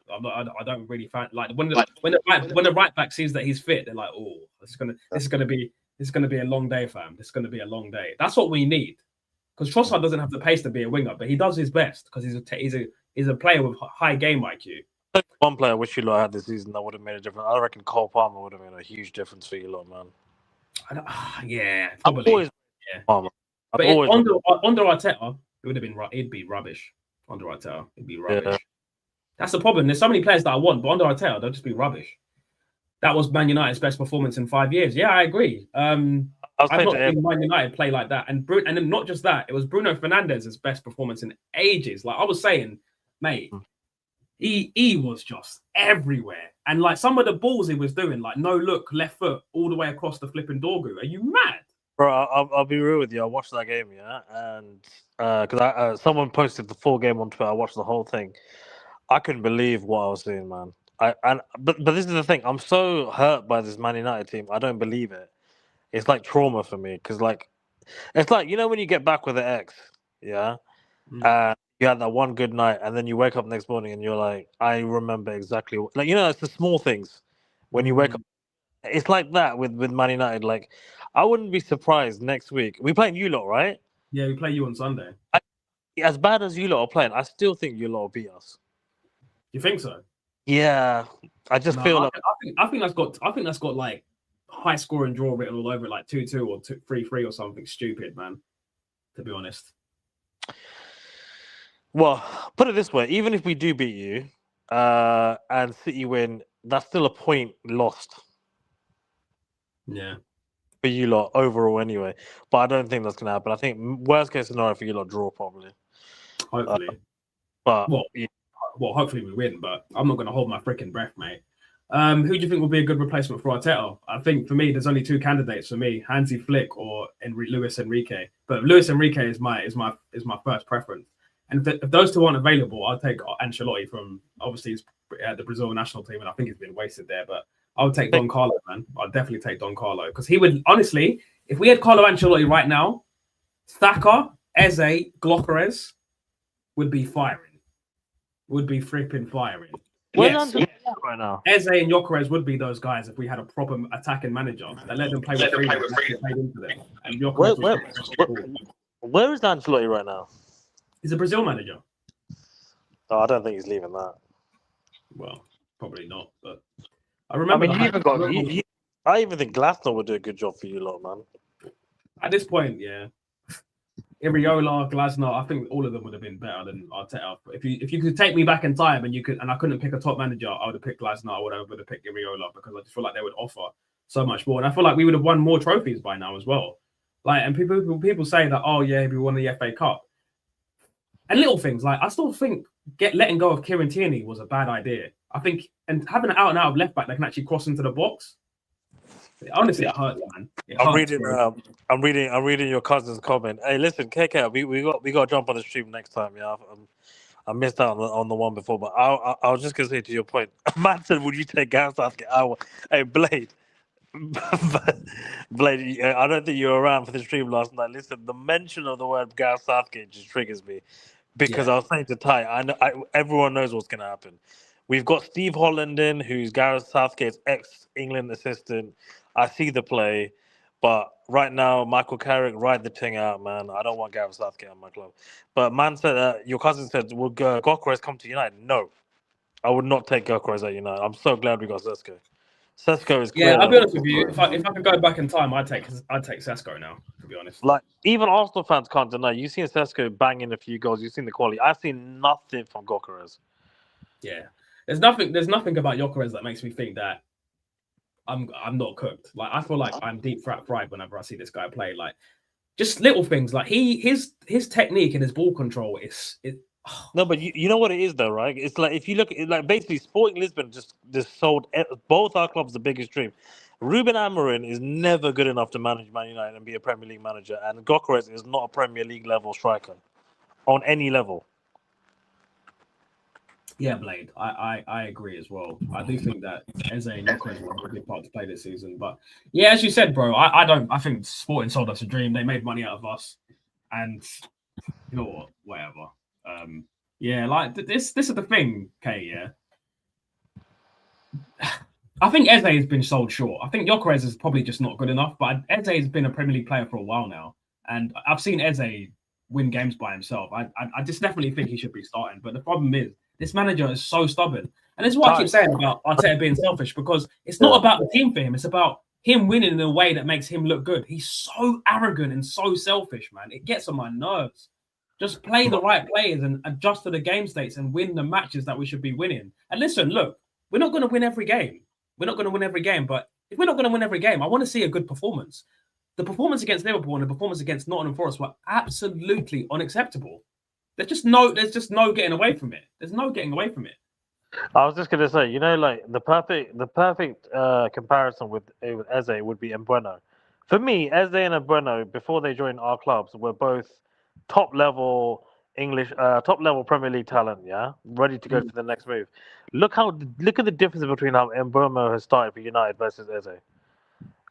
I don't really find like when the right back sees that he's fit, they're like, oh, this is gonna be a long day, fam. This is gonna be a long day. That's what we need. Because Trossard doesn't have the pace to be a winger, but he does his best because he's a player with high game IQ. One player I wish you lot had this season that would have made a difference. I reckon Cole Palmer would have made a huge difference for you lot, man. Yeah, probably. Palmer. But under Arteta, it'd be rubbish. Under Arteta, it'd be rubbish. Yeah. That's the problem. There's so many players that I want, but under Arteta, they'll just be rubbish. That was Man United's best performance in 5 years. Yeah, I agree. I've not seen Man United play like that. And then not just that, it was Bruno Fernandes's best performance in ages. Like I was saying, mate, he was just everywhere. And like some of the balls he was doing, like no look, left foot, all the way across the flipping Dorgu. Are you mad? Bro, I'll be real with you. I watched that game, yeah, and because someone posted the full game on Twitter, I watched the whole thing. I couldn't believe what I was seeing, man. But this is the thing. I'm so hurt by this Man United team. I don't believe it. It's like trauma for me because, like, it's like when you get back with an ex, yeah, and you had that one good night, and then you wake up next morning and you're like, I remember exactly it's the small things when you wake up. It's like that with Man United. Like, I wouldn't be surprised next week. We playing you lot, right? Yeah, we play you on Sunday. As bad as you lot are playing, I still think you lot will beat us. You think so? Yeah, I just feel like I think that's got like high scoring draw written all over it, like 2-2 or 3-3 or something stupid, man. To be honest. Well, put it this way: even if we do beat you, and City win, that's still a point lost. Yeah. For you lot overall, anyway. But I don't think that's gonna happen. I think worst case scenario for you lot, draw probably. Hopefully. Well, hopefully we win, but I'm not going to hold my freaking breath, mate. Who do you think will be a good replacement for Arteta? I think for me, there's only two candidates for me: Hansi Flick or Luis Enrique. But Luis Enrique is my first preference. And if those two aren't available, I'll take Ancelotti from obviously the Brazil national team, and I think he's been wasted there. But I would take Don Carlo, man. I'd definitely take Don Carlo because he would honestly, if we had Carlo Ancelotti right now, Saka, Eze, Gyökeres would be firing. Would be flipping firing. Where's Ancelotti right now? Eze and Gyökeres would be those guys if we had a proper attacking manager that let them play with freedom into them. And where is Ancelotti right now? He's a Brazil manager. Oh, I don't think he's leaving that. Well, probably not. But I remember. I even think Glasner would do a good job for you lot, man. At this point, yeah. Iriola, Glasner, I think all of them would have been better than Arteta. If you could take me back in time and I couldn't pick a top manager, I would have picked Glasner. I would have picked Iriola because I just feel like they would offer so much more, and I feel like we would have won more trophies by now as well. Like, and people say that, oh yeah, we won the FA Cup, and little things like I still think letting go of Kieran Tierney was a bad idea. I think, and having an out and out of left back that can actually cross into the box. Honestly, it hurts, man. I'm reading your cousin's comment. Hey, listen, KK, we got to jump on the stream next time. Yeah, I missed out on the one before, but I was just gonna say to your point. Man said, "Would you take Gareth Southgate?" Hey, Blade, Blade. I don't think you were around for the stream last night. Listen, the mention of the word Gareth Southgate just triggers me because I was saying to Ty, everyone knows what's gonna happen. We've got Steve Holland in, who's Gareth Southgate's ex-England assistant. I see the play, but right now, Michael Carrick, ride the thing out, man. I don't want Gareth Southgate on my club. But man said, your cousin said, would Gyökeres come to United? No, I would not take Gyökeres at United. I'm so glad we got Sesko. Sesko is clear. Yeah, I'll be honest with you. If I could go back in time, I'd take Sesko now, to be honest. Like, even Arsenal fans can't deny. You've seen Sesko banging a few goals. You've seen the quality. I've seen nothing from Gyökeres. Yeah. There's nothing about Gyökeres that makes me think that I'm not cooked. Like, I feel like I'm deep fried whenever I see this guy play. Like, just little things like his technique and his ball control is it. No, but you know what it is though, right? It's like if you look at like basically Sporting Lisbon just sold both our clubs the biggest dream. Ruben Amorim is never good enough to manage Man United and be a Premier League manager, and Gyökeres is not a Premier League level striker on any level. Yeah, Blade. I agree as well. I do think that Eze and Gyökeres will have a big part to play this season. But yeah, as you said, bro, I think Sporting sold us a dream. They made money out of us, and you know what? Whatever. Yeah, like this is the thing, Kay. Yeah. I think Eze has been sold short. I think Gyökeres is probably just not good enough. But Eze has been a Premier League player for a while now, and I've seen Eze win games by himself. I just definitely think he should be starting. But the problem is, this manager is so stubborn. And this is what I keep saying about Arteta being selfish, because it's not about the team for him. It's about him winning in a way that makes him look good. He's so arrogant and so selfish, man. It gets on my nerves. Just play the right players and adjust to the game states and win the matches that we should be winning. And listen, look, we're not going to win every game. We're not going to win every game. But if we're not going to win every game, I want to see a good performance. The performance against Liverpool and the performance against Nottingham Forest were absolutely unacceptable. There's just no getting away from it. There's no getting away from it. I was just gonna say, you know, like the perfect comparison with Eze would be Mbeumo. For me, Eze and Mbeumo, before they joined our clubs, were both top level Premier League talent. Yeah, ready to go for the next move. Look at the difference between how Mbeumo has started for United versus Eze.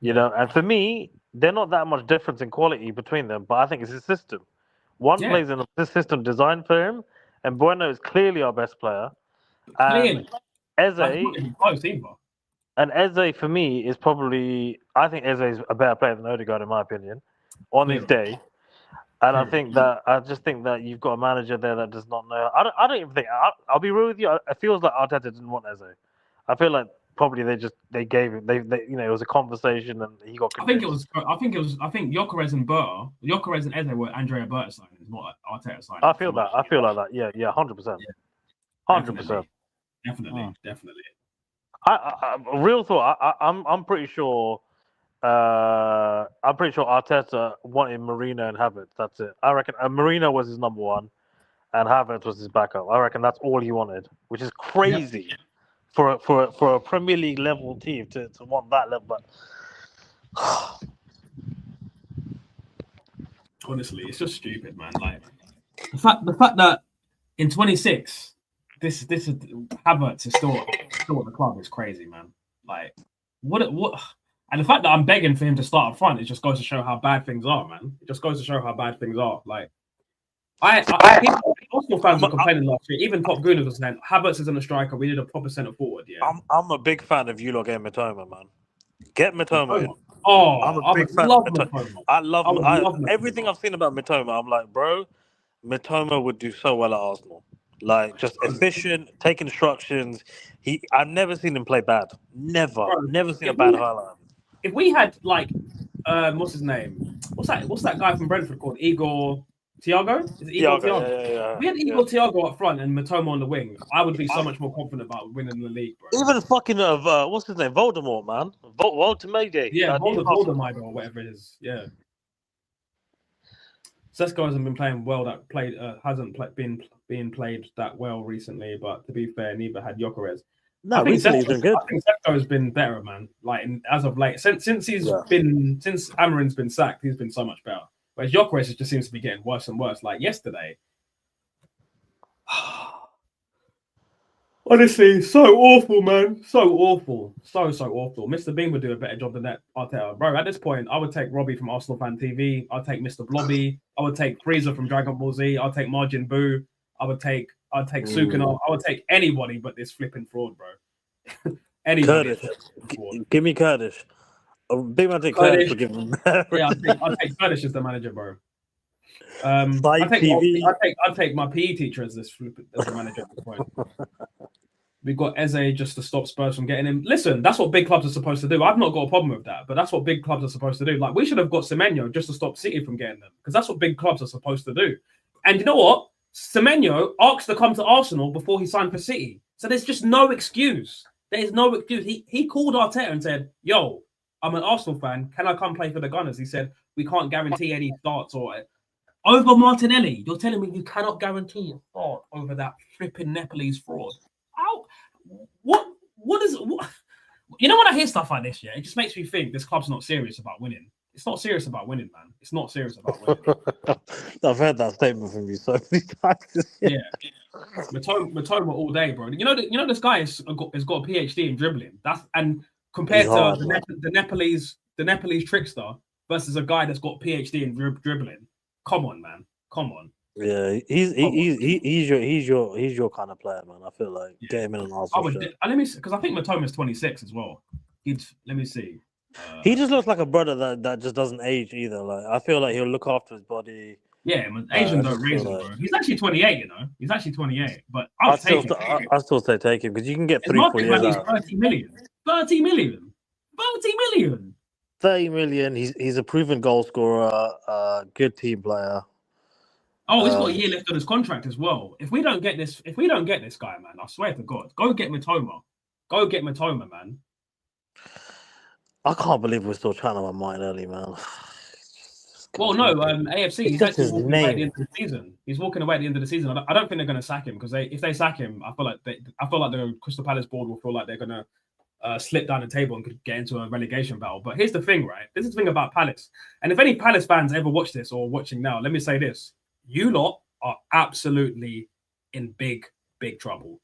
You know, and for me, they're not that much difference in quality between them, but I think it's his system. One plays in a system designed for him, and Bueno is clearly our best player. And Eze, for me is probably, I think Eze is a better player than Odegaard in my opinion on his day. And I just think that you've got a manager there that does not know. I don't even think. I'll be real with you. It feels like Arteta didn't want Eze. I feel like probably they gave him. They you know, it was a conversation and he got convinced. I think Gyökeres and Eze were Andrea Berta signings, not Arteta signings. I feel like that. Yeah, 100%. 100%. Definitely. I real thought. I'm pretty sure. Arteta wanted Marino and Havertz. That's it. I reckon Marino was his number one, and Havertz was his backup. I reckon that's all he wanted, which is crazy. Yep. For a Premier League level team to want that level, but honestly, it's just stupid, man. Like the fact that in 26, this is Havertz is still at the club is crazy, man. Like what, and the fact that I'm begging for him to start up front, it just goes to show how bad things are, man. It just goes to show how bad things are. Like Arsenal fans were complaining last year. Even Pop Gooners was saying Havertz isn't a striker. We need a proper centre forward. Yeah, I'm a big fan of you lot getting Mitoma, man. Get Mitoma in. Oh, I'm a big fan of Mitoma. I love everything I've seen about Mitoma. I'm like, bro, Mitoma would do so well at Arsenal. Like, just efficient, take instructions. I've never seen him play bad. Never seen a bad highlight. If we had like, what's his name? What's that guy from Brentford called? Igor Thiago? Is it Igor Thiago? Yeah. We had Igor Thiago up front and Mitoma on the wing. I would be so much more confident about winning the league, bro. Even fucking what's his name? Voldemort, man. Voldemort. Yeah, Voldemort or whatever it is. Yeah. Sesko hasn't been playing well. Been being played that well recently. But to be fair, neither had Gyökeres. No, recently he's been good. I think Sesko has been better, man. Like as of late, since Amarin's been sacked, he's been so much better. Whereas Gyökeres just seems to be getting worse and worse. Like yesterday, honestly, so awful, man. So awful, so awful. Mr. Bean would do a better job than that, Arteta, bro. At this point, I would take Robbie from Arsenal Fan TV. I'd take Mr. Blobby. I would take Frieza from Dragon Ball Z. I'd take Margin Boo. I'd take Sukuna. I would take anybody but this flipping fraud, bro. Anybody. Give me Kurdish. Big man take Kurdish for giving him. Yeah, I'd take Kurdish as the manager, bro. I'd take my PE teacher as the manager at this point. We've got Eze just to stop Spurs from getting him. Listen, that's what big clubs are supposed to do. I've not got a problem with that, but that's what big clubs are supposed to do. Like, we should have got Semenyo just to stop City from getting them, because that's what big clubs are supposed to do. And you know what? Semenyo asked to come to Arsenal before he signed for City. So there's just no excuse. There is no excuse. He called Arteta and said, yo, I'm an Arsenal fan. Can I come play for the Gunners? He said, we can't guarantee any starts or over Martinelli. You're telling me you cannot guarantee a start over that flipping Nepalese fraud? How? What is what? You know, when I hear stuff like this, yeah, it just makes me think this club's not serious about winning. It's not serious about winning, man. It's not serious about winning. I've heard that statement from you so many times. Yeah. Matoma all day, bro. You know this guy has got a PhD in dribbling. And compared hard, to the Nepalese trickster versus a guy that's got a PhD in dribbling. Come on, man. Come on. Yeah, he's your kind of player, man. I feel like get him in an Arsenal shirt. Let me, because I think Matoma's 26 as well. Let me see. He just looks like a brother that just doesn't age either. Like I feel like he'll look after his body. Yeah, Asian don't raise him, bro. He's actually 28, you know. He's actually 28, but I still say take him because you can get 3-4 years out. 30 million. 30 million. 30 million. 30 million. He's a proven goal scorer, good team player. Oh, he's got a year left on his contract as well. If we don't get this guy, man, I swear to God, go get Matoma. Go get Matoma, man. I can't believe we're still chatting about Martinelli, man. Well, no, AFC. He's actually walking away at the end of the season. He's walking away at the end of the season. I don't think they're going to sack him because if they sack him, I feel like the Crystal Palace board will feel like they're going to slip down the table and could get into a relegation battle. But here's the thing, right? This is the thing about Palace. And if any Palace fans ever watch this or watching now, let me say this: you lot are absolutely in big, big trouble.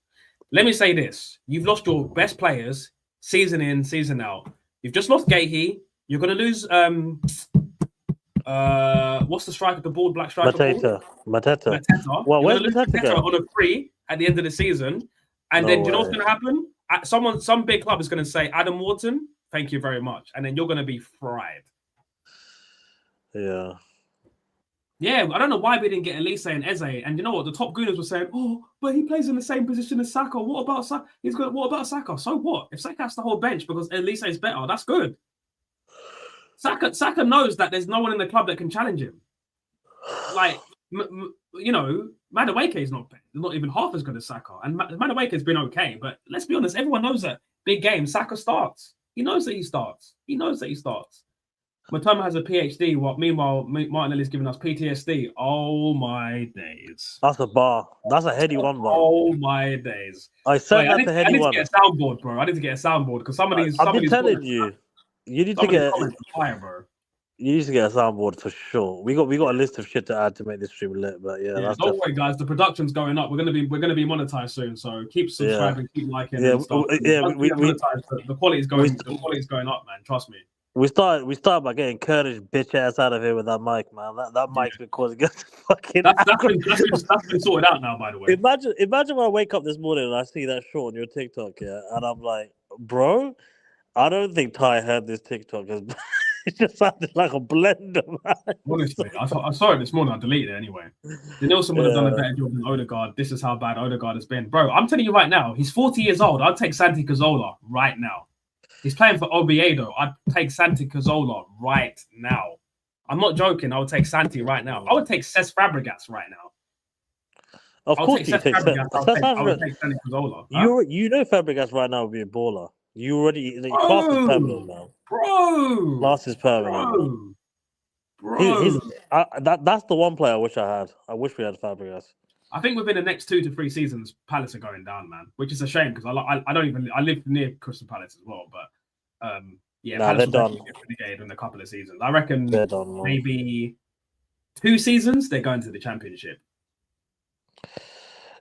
Let me say this: you've lost your best players season in, season out. You've just lost Gahey. You're going to lose. What's the striker? The bald black striker. Mateta. Well, where's Mateta on a free at the end of the season? And then do you know what's going to happen? Some big club is going to say, Adam Wharton, thank you very much, and then you're going to be fried. Yeah. Yeah, I don't know why we didn't get Elise and Eze. And you know what? The top gooners were saying, oh, but he plays in the same position as Saka. What about Saka? What about Saka? So what? If Saka has the whole bench because Elise is better, that's good. Saka knows that there's no one in the club that can challenge him. Like, you know, Madueke is not even half as good as Saka. And Madueke has been okay. But let's be honest, everyone knows that big game, Saka starts. He knows that he starts. Matoma has a PhD. Meanwhile, Martinelli's giving us PTSD. Oh my days! That's a bar. That's a heady one, bro. Oh my days! I said that's a heady one. I need to get a soundboard, bro. I need to get a soundboard because some of these. I've been telling you, you need to get. Fire, bro. You need to get a soundboard for sure. We got a list of shit to add to make this stream lit, but that's don't worry, guys. The production's going up. We're gonna be monetized soon, so keep subscribing, keep liking. And stuff. The quality's going. The quality's going up, man. Trust me. We started by getting Kurdish bitch ass out of here with that mic, man. That mic's been causing us fucking. That's been sorted out now, by the way. Imagine when I wake up this morning and I see that short on your TikTok, yeah, and I'm like, bro, I don't think Ty heard this TikTok. It just sounded like a blender, man. Honestly, I saw it this morning. I deleted it anyway. Danielson would have done a better job than Odegaard. This is how bad Odegaard has been, bro. I'm telling you right now, he's 40 years old. I'd take Santi Cazorla right now. He's playing for Oviedo. I'd take Santi Cazorla right now. I'm not joking. I would take Santi right now. I would take Cesc Fabregas right now. Of course, you take Fabregas. I would take Santi Cazorla. Huh? You know Fabregas right now would be a baller. You already class is permanent now. Bro, class is permanent. Bro. That's the one player I wish I had. I wish we had Fabregas. I think within the next 2 to 3 seasons, Palace are going down, man. Which is a shame because I live near Crystal Palace as well, but Palace they're done. Get relegated in a couple of seasons. I reckon they're done, maybe 2 seasons they're going to the Championship.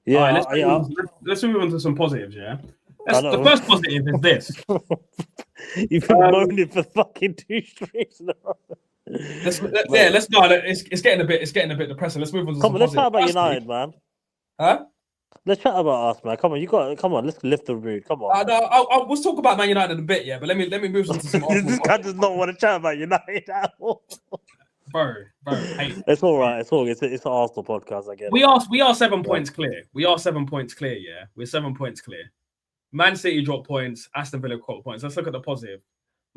Yeah, right, let's move on to some positives. Yeah, the first positive is this. You've been moaning for fucking 2 streams now. Let's not. It's getting a bit depressing. Let's move on to some let's positive. chat about United, man. Huh? Let's chat about us, man. Come on, let's lift the mood. Come on. We'll talk about Man United in a bit, yeah. But let me move on to some. This guy does not want to chat about United at all. Bro, it's all right. It's all. It's an Arsenal podcast. I guess we are 7 points clear. We are 7 points clear. Yeah, we're 7 points clear. Man City dropped points. Aston Villa dropped points. Let's look at the positive.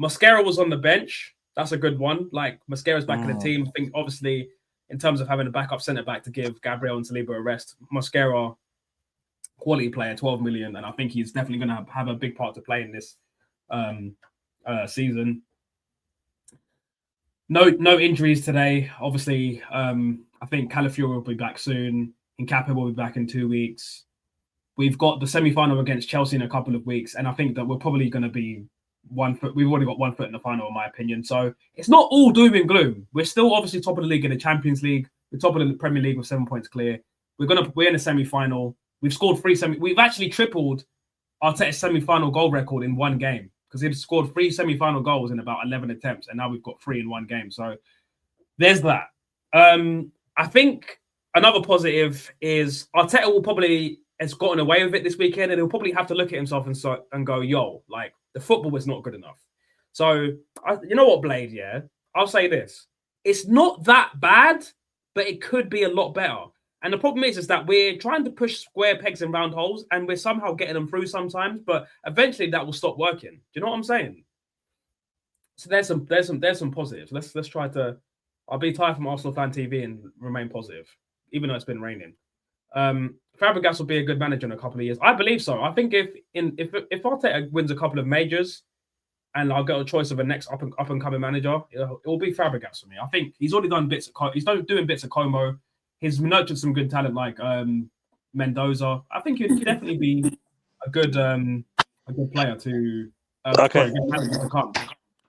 Mosquera was on the bench. That's a good one. Like Mosquera's back in the team. I think obviously in terms of having a backup centre back to give Gabriel and Saliba a rest, Mosquera, quality player, 12 million, and I think he's definitely going to have a big part to play in this season. No injuries today. Obviously, I think Calafiori will be back soon. Nkappa will be back in 2 weeks. We've got the semi-final against Chelsea in a couple of weeks, and I think that we're probably going to be 1 foot. We've already got 1 foot in the final, in my opinion. So it's not all doom and gloom. We're still obviously top of the league in the Champions League. We're top of the Premier League with 7 points clear. We're in a semi-final. We've scored We've actually tripled Arteta's semi-final goal record in one game because he'd scored 3 semi-final goals in about 11 attempts, and now we've got 3 in one game. So there's that. I think another positive is Arteta will probably has gotten away with it this weekend, and he'll probably have to look at himself and go, "Yo, like the football was not good enough." So you know what, Blade? Yeah, I'll say this: it's not that bad, but it could be a lot better. And the problem is that we're trying to push square pegs in round holes, and we're somehow getting them through sometimes. But eventually, that will stop working. Do you know what I'm saying? So there's some positives. Let's try to. I'll be tired from Arsenal Fan TV and remain positive, even though it's been raining. Fabregas will be a good manager in a couple of years. I believe so. I think if Arteta wins a couple of majors, and I'll get a choice of a next up and coming manager, it will be Fabregas for me. I think he's already done bits. He's doing bits of Como. He's nurtured some good talent like Mendoza. I think he'd definitely be a good player to. Sorry, good manager to come.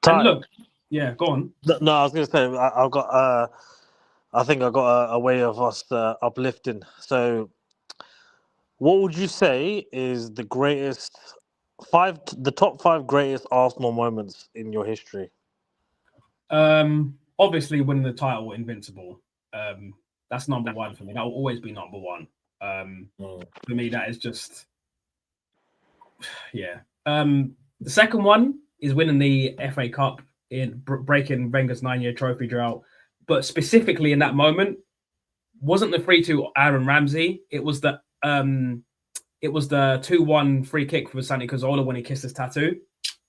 And look, yeah, go on. No, I was going to say I've got. I think I got a way of us uplifting. So, what would you say is the top 5 greatest Arsenal moments in your history? Obviously, winning the title, invincible. That's number 1 for me. That will always be number 1. For me, that is just, yeah. The second one is winning the FA Cup in breaking Wenger's 9-year trophy drought. But specifically in that moment, wasn't the 3-2 Aaron Ramsey. It was the 2-1 free kick for Santi Cazorla when he kissed his tattoo.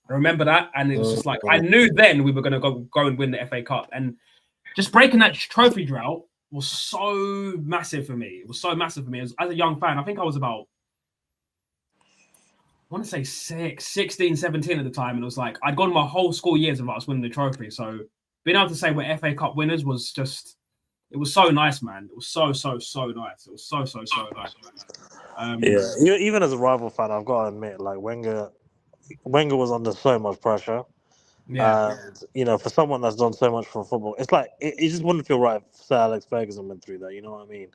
I remember that, and it was just like I knew then we were going to go and win the FA Cup, and just breaking that trophy drought was so massive for me. It was so massive for me as a young fan. I think I was about, I want to say 16, 17 at the time, and it was like I'd gone my whole school years without us winning the trophy. So being able to say we're FA Cup winners was just, it was so nice, man. It was so nice. It was so nice, man. Yeah, even as a rival fan, I've got to admit, like Wenger was under so much pressure. Yeah. And, for someone that's done so much for football, it's like it just wouldn't feel right if Sir Alex Ferguson went through that. You know what I mean?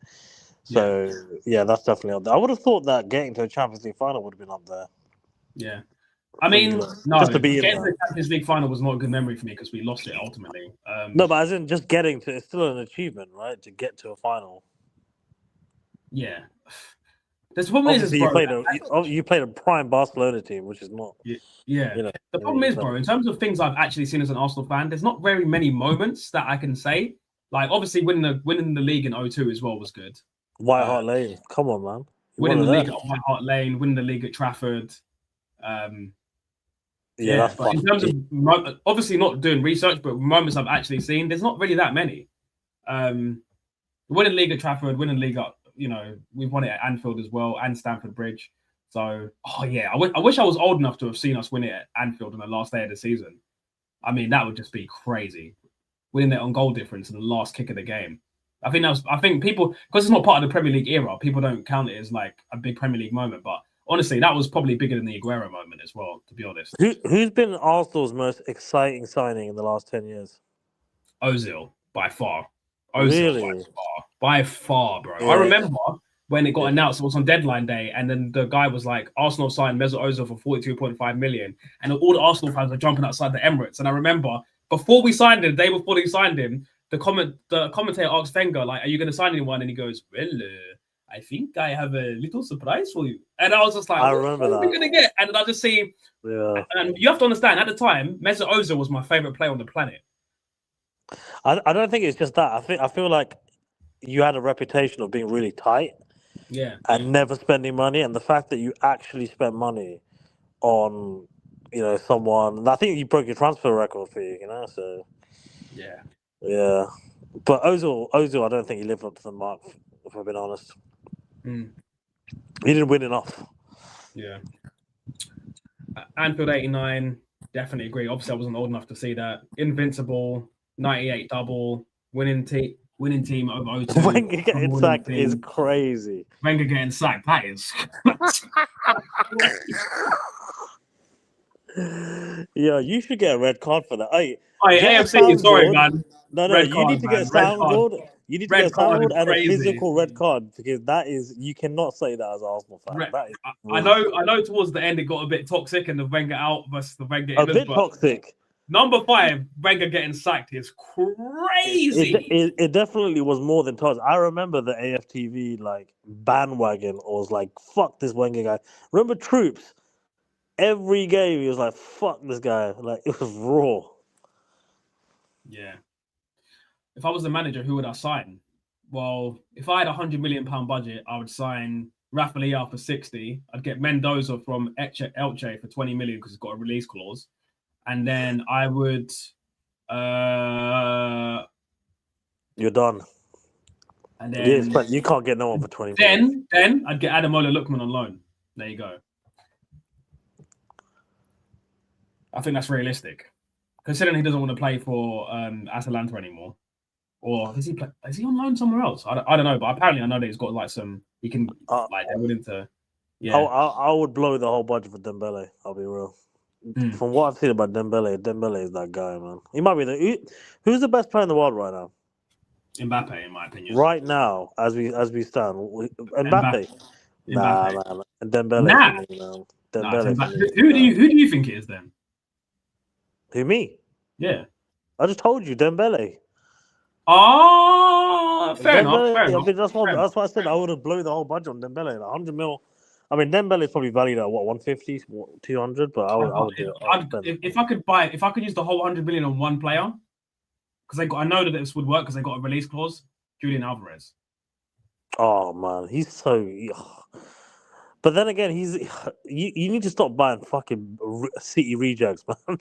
So yeah, that's definitely up there. I would have thought that getting to a Champions League final would have been up there. Yeah. I mean, no, just to be getting to the Champions League final was not a good memory for me because we lost it ultimately. No, but as in just getting to, it's still an achievement, right? To get to a final. Yeah. There's problem is, you played a prime Barcelona team, which is not. Yeah. The problem is, bro, in terms of things I've actually seen as an Arsenal fan, there's not very many moments that I can say. Like, obviously, winning the league in 2002 as well was good. White Hart Lane, come on, man. Winning the league at White Hart Lane, winning the league at Trafford. But in terms of obviously not doing research, but moments I've actually seen, there's not really that many. Winning league at Trafford, winning league at, we've won it at Anfield as well and Stamford Bridge. So, I wish I was old enough to have seen us win it at Anfield on the last day of the season. I mean, that would just be crazy. Winning it on goal difference in the last kick of the game. I think people, because it's not part of the Premier League era, people don't count it as like a big Premier League moment. But honestly, that was probably bigger than the Aguero moment as well, to be honest. Who's been Arsenal's most exciting signing in the last 10 years? Ozil, by far. Really? By far, bro. Yeah. I remember when it got announced, it was on deadline day, and then the guy was like, Arsenal signed Mesut Ozil for 42.5 million, and all the Arsenal fans were jumping outside the Emirates. And I remember, before we signed him, the day before they signed him, the commentator asked Wenger, like, are you going to sign anyone? And he goes, well, I think I have a little surprise for you. And I was just like, I remember that. What are we going to get? And then I just see, and you have to understand, at the time, Mesut Ozil was my favorite player on the planet. I don't think it's just that. I feel like you had a reputation of being really tight, and never spending money. And the fact that you actually spent money on, someone, and I think you broke your transfer record for you, So yeah. But Ozil, I don't think he lived up to the mark. If I've been honest, he didn't win enough. Yeah. Anfield '89, definitely agree. Obviously, I wasn't old enough to see that. Invincible. 98 double, winning team over 0-2. Wenger getting sacked is crazy. Wenger getting sacked, that is. Yeah, you should get a red card for that. Hey, get a AFC, sorry, soundboard. man. No, Red you need card, to man. get a Red card. soundboard. You need to Red get a card is soundboard and a crazy. physical red card because that is you cannot say that as an Arsenal fan. That is I know. Towards the end, it got a bit toxic, and the Wenger out versus the Wenger in. a bit toxic. Number 5, Wenger getting sacked is crazy. It definitely was more than toxic. I remember the AFTV like bandwagon was like, "Fuck this Wenger guy." Remember Troops? Every game he was like, "Fuck this guy." Like it was raw. Yeah. If I was the manager, who would I sign? Well, if I had £100 million budget, I would sign Rafa Leao for 60. I'd get Mendoza from Elche for 20 million because he's got a release clause. And then I would You're done. And then you can't get no one for 20 million. Then I'd get Ademola Lookman on loan. There you go. I think that's realistic. Considering he doesn't want to play for Atalanta anymore. Or is he on loan somewhere else? I don't know, but apparently I know that he's got like some he can they're willing to I would blow the whole budget for Dembele, I'll be real. From what I've seen about Dembele is that guy, man. He might be who's the best player in the world right now? Mbappe, in my opinion. Right now, as we stand, Mbappe. Nah, man. And Dembele. Nah. For me, man. Dembele. Who do you think it is then? Who, me? Yeah. I just told you, Dembele. Oh, fair enough. I mean, that's why I said I would have blown the whole budget on Dembele. Like 100 mil. I mean, Dembele is probably valued at what 150, 200. But I would do it. If I could use the whole 100 million on one player, because I know that this would work because they got a release clause. Julian Alvarez. Oh man, he's so. But then again, you need to stop buying fucking City rejects, man.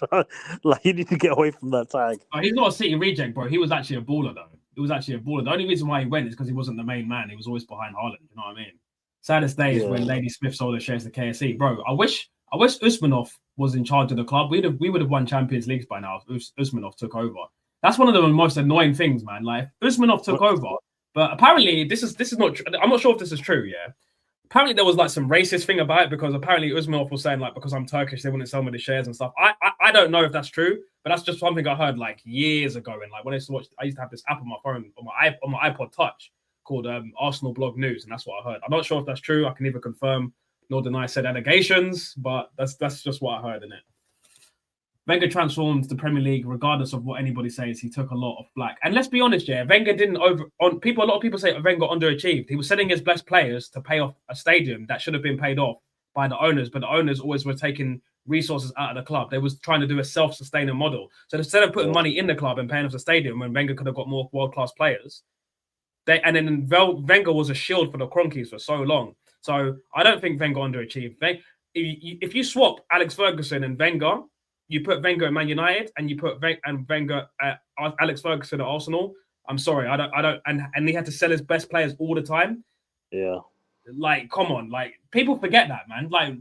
Like you need to get away from that tag. Oh, he's not a City reject, bro. He was actually a baller, though. He was actually a baller. The only reason why he went is because he wasn't the main man. He was always behind Haaland. You know what I mean? Saddest days when Lady Smith sold her shares to KSC, bro. I wish Usmanov was in charge of the club. We would have won Champions Leagues by now if Usmanov took over. That's one of the most annoying things, man. Like Usmanov took over, but apparently this is not. I'm not sure if this is true. Yeah. Apparently there was like some racist thing about it because apparently Usmanov was saying like because I'm Turkish they wouldn't sell me the shares and stuff. I don't know if that's true, but that's just something I heard like years ago. And like when I used to have this app on my phone on my iPod Touch called Arsenal Blog News, and that's what I heard. I'm not sure if that's true. I can neither confirm nor deny said allegations, but that's just what I heard in it. Wenger transformed the Premier League, regardless of what anybody says. He took a lot of flack, and let's be honest, Wenger didn't A lot of people say Wenger underachieved. He was sending his best players to pay off a stadium that should have been paid off by the owners, but the owners always were taking resources out of the club. They was trying to do a self-sustaining model. So instead of putting money in the club and paying off the stadium, when Wenger could have got more world-class players, Wenger was a shield for the Cronkies for so long. So I don't think Wenger underachieved. If you swap Alex Ferguson and Wenger. You put Wenger at Man United and you put Wenger at Alex Ferguson at Arsenal. I'm sorry, I don't, and he had to sell his best players all the time. Yeah, like come on, like people forget that, man. Like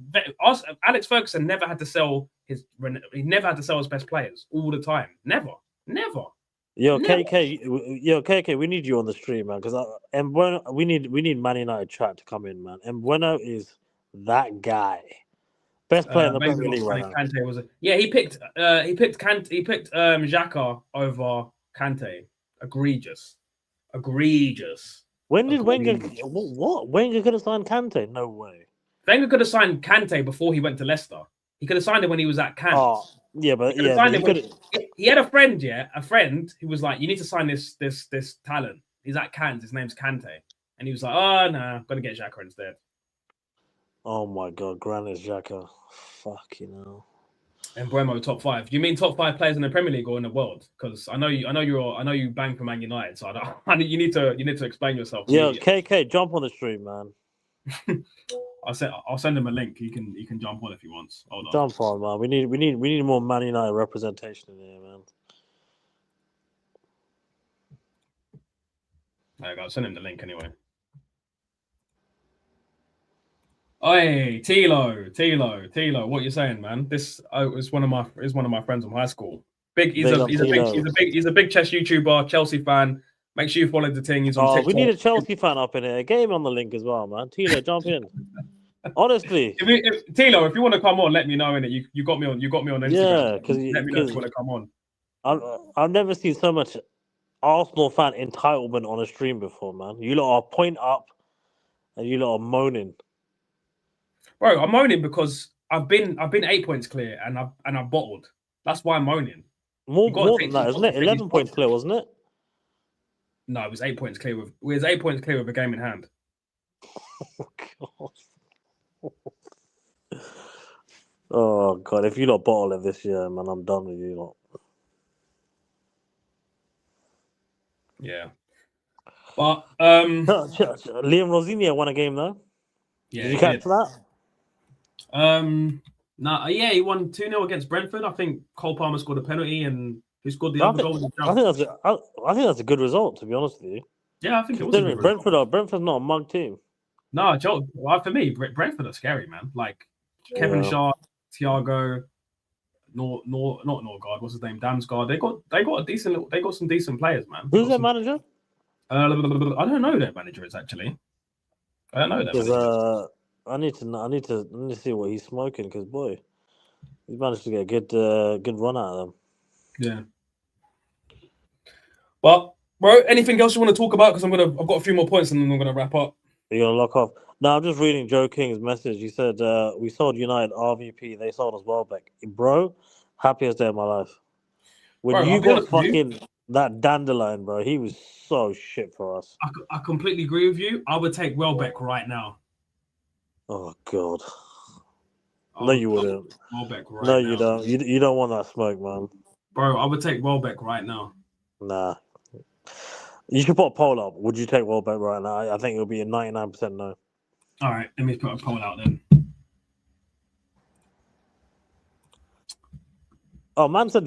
Alex Ferguson never had to sell his best players all the time. Never. Yo, KK, we need you on the stream, man. Because we need Man United chat to come in, man. And Bueno is that guy. Best player in the Premier League right now. Kante was he picked Xhaka over Kante. Egregious. When did Wenger Wenger could have signed Kante? No way. Wenger could have signed Kante before he went to Leicester. He could have signed him when he was at Cannes. Oh, yeah, but he had a friend who was like, you need to sign this talent. He's at Cannes, his name's Kante. And he was like, oh no, I'm gonna get Xhaka instead. Oh my God, Granit Xhaka, fuck And Mbeumo top 5. Do you mean top 5 players in the Premier League or in the world? Because I know you bang for Man United, so you need to explain yourself. Yeah, KK, jump on the stream, man. I'll send him a link. He can jump on if he wants. Hold on. Jump on, man. We need more Man United representation in here, man. There you go. I'll send him the link anyway. Oi, Tilo, what you saying, man? This is one of my friends from high school. He's a big chess YouTuber, Chelsea fan. Make sure you follow the thing. He's on TikTok. We need a Chelsea fan up in here. Get him on the link as well, man. Tilo, jump in. Honestly, Tilo, if you want to come on, let me know. Innit? You got me on Instagram. Yeah, because let me know if you want to come on. I've never seen so much Arsenal fan entitlement on a stream before, man. You lot are point up, and you lot are moaning. Bro, I'm moaning because I've been 8 points clear, and I've bottled. That's why I'm moaning. More than that, isn't it? 11 points clear, wasn't it? No, it was 8 points clear with a game in hand. Oh god. Oh god, if you lot bottle it this year, man, I'm done with you lot. Yeah. But Liam Rosinia won a game though. Yeah, did you catch that? Yeah, he won 2-0 against Brentford. I think Cole Palmer scored a penalty, and who scored the other goal? I think that's a good result, to be honest with you. Yeah, I think it was a good result. Brentford's not a mug team. No, Joe. Well, for me, Brentford are scary, man. Like Kevin Shaw, Thiago, not Norgard. What's his name? Damsgaard. They got some decent players, man. Who's their manager? I don't know who their manager is actually. I don't know that. I need to see what he's smoking because boy, he's managed to get a good run out of them. Yeah. But bro, anything else you want to talk about? Because I've got a few more points and then I'm gonna wrap up. You're gonna lock off. No, I'm just reading Joe King's message. He said, "We sold United RVP. They sold us Welbeck, bro. Happiest day of my life. When you got fucking that dandelion, bro, he was so shit for us. I completely agree with you. I would take Welbeck right now. Oh god. No, you wouldn't. Welbeck right no, now. you don't. You don't want that smoke, man. Bro, I would take Welbeck right now. Nah. You should put a poll up. Would you take Welbeck right now? I think it'll be a 99% no. All right, let me put a poll out then. Oh, man said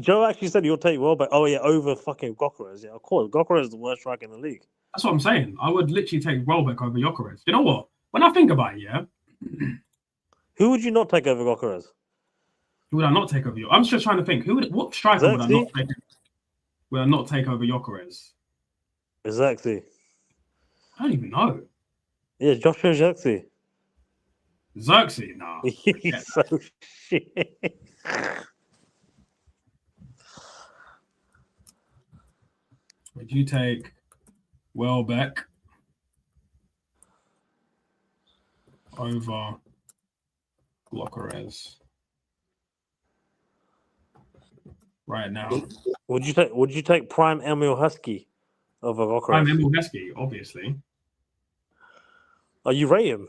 Joe actually said he'll take Welbeck. Oh yeah, over fucking Gyökeres. Yeah, of course. Gyökeres is the worst striker in the league. That's what I'm saying. I would literally take Welbeck over Gyökeres. You know what? When I think about it, yeah. Who would you not take over Gyökeres? Who would I not take over? I'm just trying to think. What striker would I not take? Would I not take over Gyökeres? Exactly. I don't even know. Yeah, Joshua Zirkzee. Zirkzee? Nah. He's so shit. Would you take Welbeck over Gyökeres right now? Would you take Prime Emil Heskey over Gyökeres? Prime Emil Heskey, obviously. Oh, you rate him?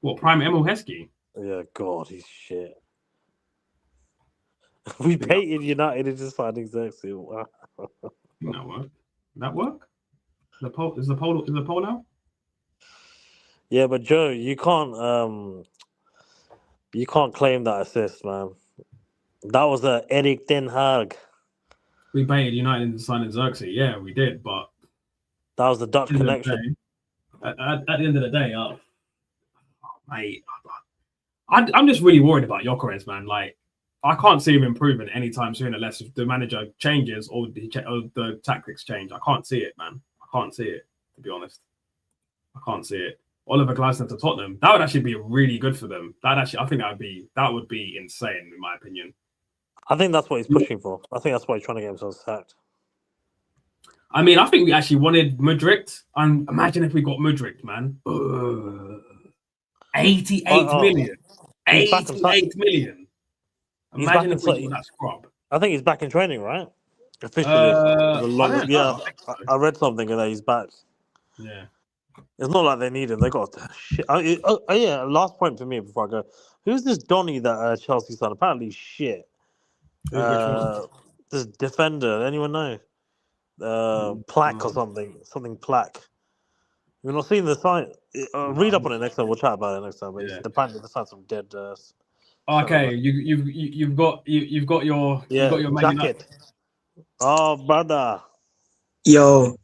What, Prime Emil Heskey? Yeah, God, he's shit. We baited United into signing Xerxes. Wow. That work? Is the poll out? Yeah, but Joe, you can't claim that assist, man. That was a Erik Ten Hag. We baited United into signing Xerxes. Yeah, we did, but that was the Dutch connection. At the end of the day, mate, I'm just really worried about Gyökeres, man. Like, I can't see him improving anytime soon unless the manager changes or the tactics change. I can't see it, man. I can't see it, to be honest. I can't see it. Oliver Glasner to Tottenham, that would actually be really good for them. I think that would be insane, in my opinion. I think that's what he's pushing for. I think that's why he's trying to get himself sacked. I mean, I think we actually wanted Mudryk. And imagine if we got Mudryk, man. 88 million. 88 million. Imagine if we got that scrub. I think he's back in training, right? Officially. I read something that he's back. Yeah. It's not like they need him. They got shit. Yeah, last point for me before I go. Who's this Donny that Chelsea signed? Apparently shit. This defender. Anyone know? Plaque or something. Something Plaque. You've not seen the sign. Read up on it next time. We'll chat about it next time. But apparently they signed some dead. Okay, you've got your jacket. Oh, brother. Yo.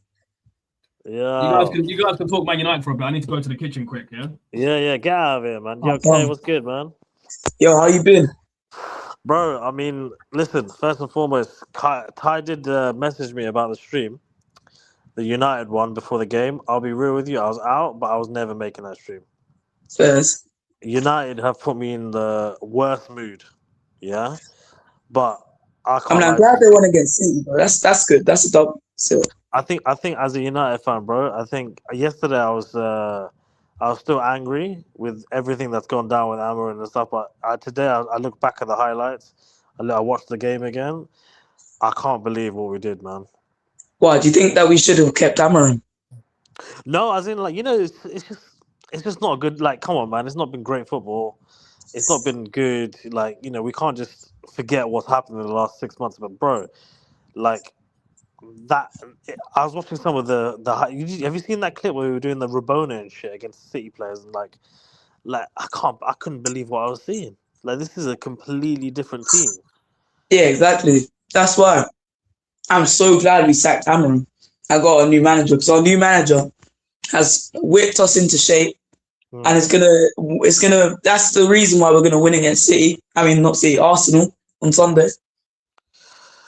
Yeah. You guys can talk Man United for a bit. I need to go to the kitchen quick, yeah? Yeah, get out of here, man. Yo, okay, what's good, man? Yo, how you been? Bro, I mean, listen. First and foremost, Ty did message me about the stream, the United one before the game. I'll be real with you. I was out, but I was never making that stream. Fairs. United have put me in the worst mood. Yeah, but I I mean, can't I'm lie to glad you. they won against City, bro. That's good. That's a dub. So I think as a United fan, bro, I think yesterday I was still angry with everything that's gone down with Amarin and stuff. But today I look back at the highlights. I watched the game again. I can't believe what we did, man. why do you think that we should have kept Amarin? No, as in like it's just not good. Like, come on, man, it's not been great football. It's not been good. Like, we can't just forget what's happened in the last 6 months. But bro, like that, I was watching some of have you seen that clip where we were doing the Rabona and shit against City players and like I couldn't believe what I was seeing. Like, this is a completely different team. Yeah, exactly. That's why I'm so glad we sacked Amarin. I got a new manager because our new manager has whipped us into shape, and it's gonna. That's the reason why we're gonna win against City. I mean, not City, Arsenal on Sunday,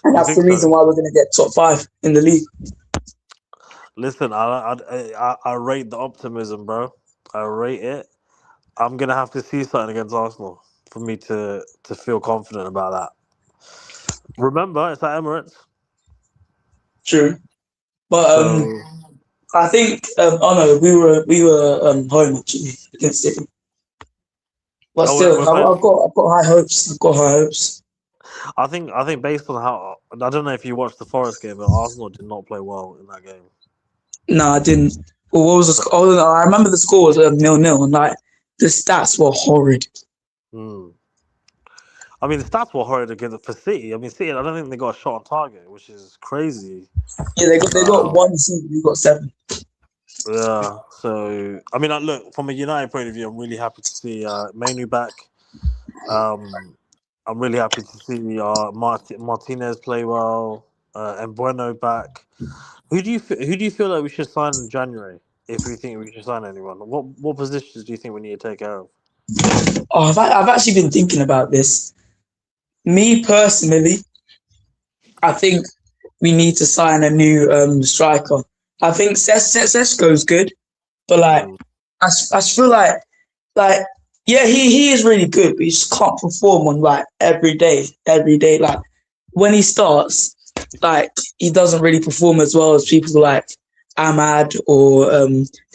and You that's think the so? reason why we're gonna get top 5 in the league. Listen, I rate the optimism, bro. I rate it. I'm gonna have to see something against Arsenal for me to feel confident about that. Remember, it's at Emirates, True, but so I think oh no, we were home actually against City. But oh, still, we're home. I've got high hopes. I've got high hopes. I think based on how I don't know if you watched the Forest game, but Arsenal did not play well in that game. No, I didn't. Well, what was the score? Oh, no, I remember the score was 0-0, and like the stats were horrid. Hmm. I mean, the stats were horrid against for City. I mean, City. I don't think they got a shot on target, which is crazy. Yeah, they got Uh, one season, we got 7. yeah. So I mean, look, from a United point of view, I'm really happy to see Manu back. Um, I'm really happy to see Martinez play well, and Bueno back. Who do you feel like we should sign in January? If we think we should sign anyone, what positions do you think we need to take care of? Oh, I've actually been thinking about this. Me personally, I think we need to sign a new striker. I think Sesko's good, but like Mm, I feel like yeah, he is really good, but he just can't perform on like every day. Like when he starts, like he doesn't really perform as well as people like Ahmad or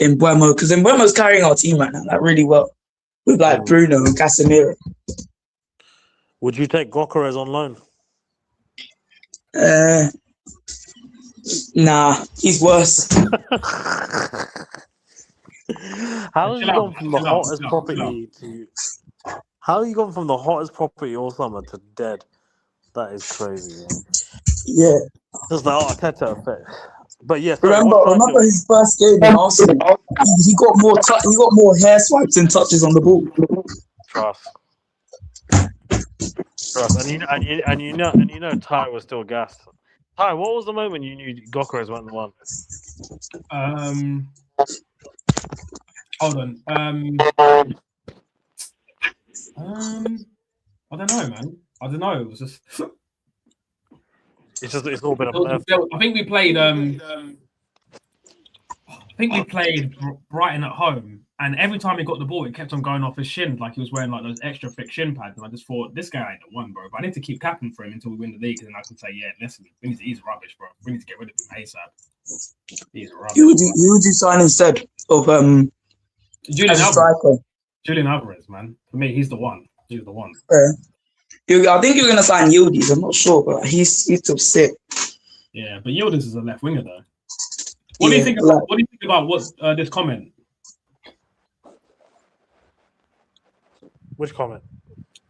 Embuemo, because Embuemo's carrying our team right now like really well with like mm. Bruno and Casemiro. Would you take Gokares on loan? Uh, nah, he's worse. How have Chill you out, gone man. from the Chill out. hottest Chill out. Chill out. property to? How have you gone from the hottest property all summer to dead? That is crazy, man. Yeah, Just the Arteta effect. But yeah, sorry. remember What striker? remember his first game in Arsenal. He got he got more hair swipes and touches on the ball. Trust. Trust. And you know, Ty was still gassed. Ty, what was the moment you knew Gokares went the one? Um, Hold on. I don't know, man. I don't know. It was just. It's all been a blur. I think we played. I think we played Brighton at home, and every time he got the ball, it kept on going off his shins, like he was wearing like those extra thick shin pads. And I just thought, this guy ain't the one, bro. But I need to keep capping for him until we win the league, and then I can say, yeah, listen, he's rubbish, bro. We need to get rid of him ASAP. He's rubbish. Who would you sign instead of Julian as a Alvarez? striker? Julian Alvarez, man. For me, he's the one. He's the one. I think you're gonna sign Yildiz. I'm not sure, but he's still sick. Yeah, but Yildiz is a left winger though. What do you think about this comment? Which comment?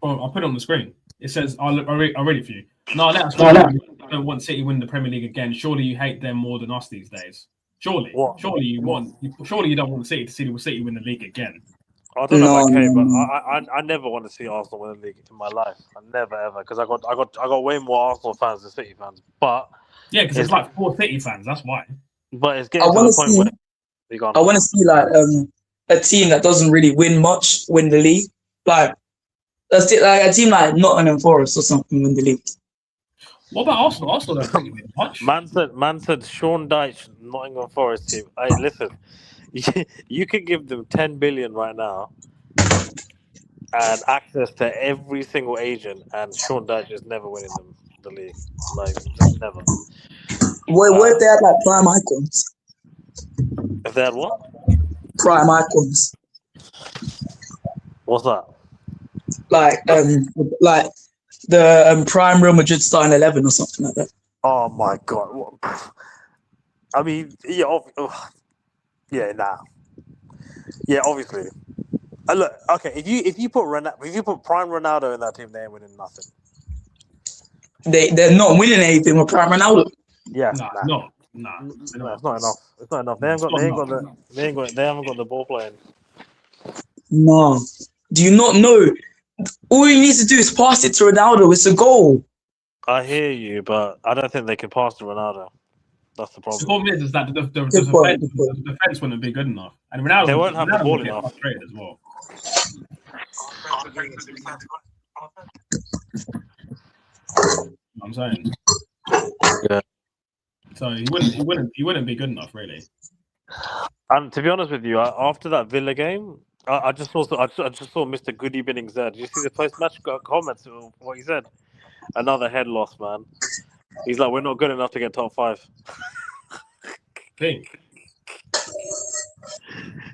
Oh, I'll put it on the screen. It says, I'll read it for you. No, let us know. I don't want City win the Premier League again. Surely you hate them more than us these days. Surely. What? Surely you don't want City to see win the league again. I don't know about Kane, No. but I never want to see Arsenal win the league in my life. I never ever, because I got way more Arsenal fans than City fans. But yeah, because it's like 4 City fans. That's why. But it's getting to the point where I want to see like a team that doesn't really win much win the league. Like That's it, like a team like Nottingham Forest or something in the league. What about Arsenal? Arsenal don't really win much. Man said Sean Dyche, Nottingham Forest team. Hey, listen, you could give them 10 billion right now and access to every single agent, and Sean Dyche is never winning them the league. Like, just never. What if they had like prime icons? If they had what? Prime icons. What's that? Like the prime Real Madrid starting 11 or something like that. Oh my god! I mean, yeah, nah, yeah, obviously. Look, okay, if you put prime Ronaldo in that team, they ain't winning nothing. They're not winning anything with prime Ronaldo. Yeah, No, it's not enough. It's not enough. They haven't got the ball playing. No. Do you not know? All he needs to do is pass it to Ronaldo. It's a goal. I hear you, but I don't think they can pass to Ronaldo. That's the problem. The problem is that the defense wouldn't be good enough, and Ronaldo They won't have the ball enough. As well. I'm saying. Yeah. So he wouldn't be good enough, really. And to be honest with you, after that Villa game, I just saw Mr. Goody Binning Z. Did you see the post-match comments of what he said? Another head loss, man. He's like, we're not good enough to get top 5. Think.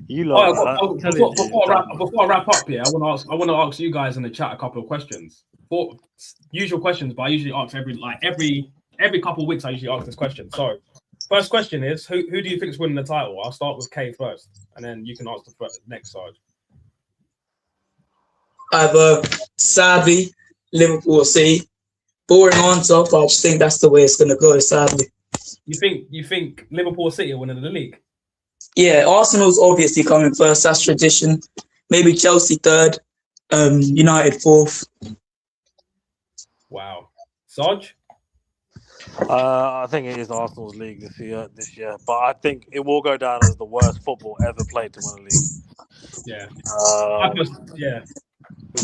You lot. Before I wrap up here, I want to ask you guys in the chat a couple of questions. Usual questions, but I usually ask every couple of weeks. I usually ask this question. So, first question is who do you think is winning the title? I'll start with Kay first, and then you can ask the next side. Either sadly Liverpool or City. Boring answer, but I just think that's the way it's gonna go. Sadly. You think Liverpool or City are winning the league? Yeah, Arsenal's obviously coming first. That's tradition. Maybe Chelsea third, United fourth. Wow, Sarge. I think it is Arsenal's league this year, but I think it will go down as the worst football ever played to win a league. Yeah.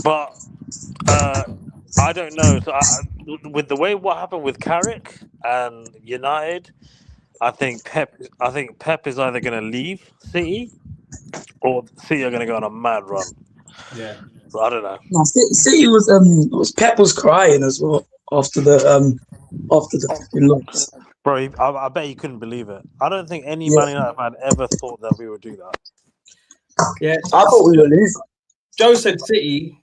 But I don't know. So with the way what happened with Carrick and United, I think Pep is either going to leave City or City are going to go on a mad run. Yeah. So I don't know. No, City was Pep was crying as well after the fucking loss. Bro, I bet you couldn't believe it. I don't think any Man United fan ever thought that we would do that. Yeah, I thought we were losing. Joe said City.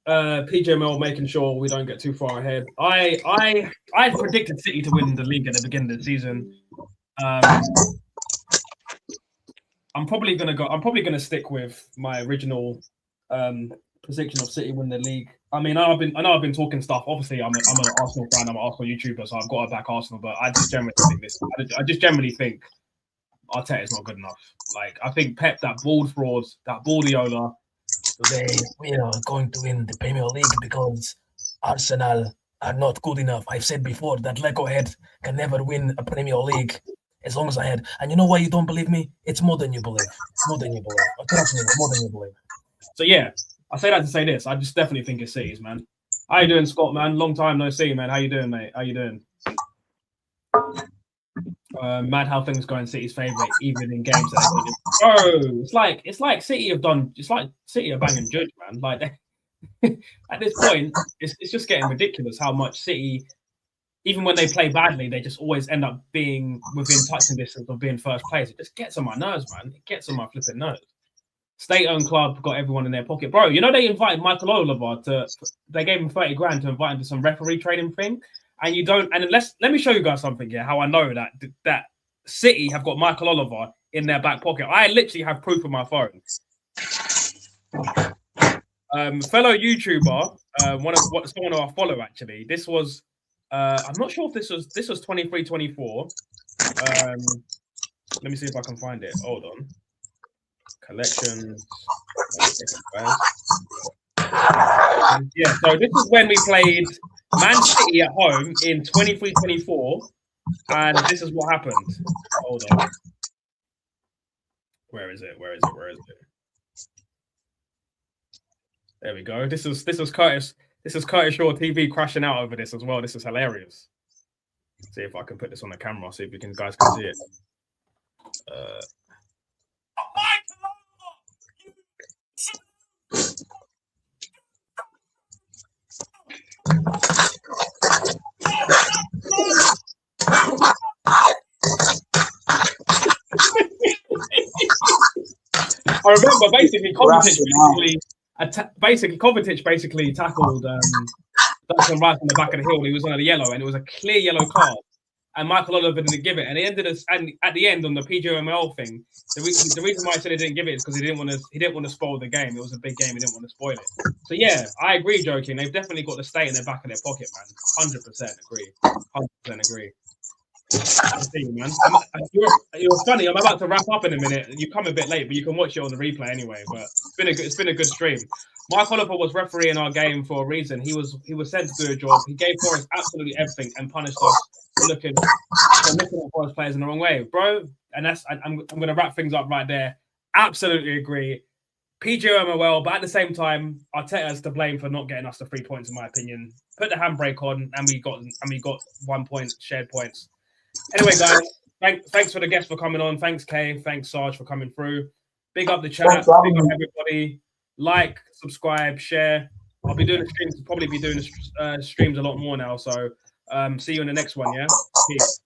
PJ Mel making sure we don't get too far ahead. I predicted City to win the league at the beginning of the season. I'm probably gonna stick with my original prediction of City win the league. I mean, I know I've been talking stuff. Obviously, I'm an Arsenal fan. I'm an Arsenal YouTuber, so I've got to back Arsenal. But I just generally think Arteta is not good enough. Like, I think Pep, that bald fraud, that baldiola. We are going to win the Premier League because Arsenal are not good enough. I've said before that Lego Head can never win a Premier League as long as I had. And you know why you don't believe me? It's more than you believe. More than you believe. Trust me, more than you believe. So yeah, I say that to say this. I just definitely think it's City's, man. How you doing, Scott, man? Long time no see, man. How you doing, mate? How you doing? Mad how things go in City's favour, even in games that it's like City have done. It's like City are banging judge, man. Like at this point, it's just getting ridiculous how much City, even when they play badly, they just always end up being within touching distance of being first place. It just gets on my nerves, man. It gets on my flipping nerves. State-owned club got everyone in their pocket, bro. You know they invited Michael Oliver they gave him 30 grand to invite him to some referee training thing. And you don't, and let me show you guys something here, how I know that City have got Michael Oliver in their back pocket. I literally have proof on my phone. Fellow YouTuber, someone who I follow actually. This was, I'm not sure if this was 23-24. Let me see if I can find it. Hold on. Collections. Yeah, so this is when we played Man City at home in 23-24, and this is what happened. Hold on. Where is it? There we go. This is Curtis. This is Curtis Shaw TV crashing out over this as well. This is hilarious. See if I can put this on the camera. See if you guys can see it. I remember basically Kovacic basically tackled Duncan Rice on the back of the hill. He was on a yellow, and it was a clear yellow card. And Michael Oliver didn't give it, and and at the end on the PGML thing. The reason why I said he didn't give it is because he didn't want to spoil the game. It was a big game. He didn't want to spoil it. So yeah, I agree, joking. They've definitely got the state in their back of their pocket, man. 100% agree. 100% agree. Man. You're funny. I'm about to wrap up in a minute. You come a bit late, but you can watch it on the replay anyway. But it's been a good stream. Mike Oliver was refereeing our game for a reason. He was sent to do a job. He gave Forest absolutely everything and punished us for looking at Forest players in the wrong way, bro. And I'm going to wrap things up right there. Absolutely agree. PGMOL, but at the same time, Arteta is to blame for not getting us the 3 points, in my opinion. Put the handbrake on, and we got 1 point, shared points. Anyway, guys, thanks for the guests for coming on. Thanks, Kay. Thanks, Sarge, for coming through. Big up the chat. Big up everybody. Like, subscribe, share. I'll be doing the streams. Probably be doing the streams a lot more now. So, see you in the next one. Yeah. Peace.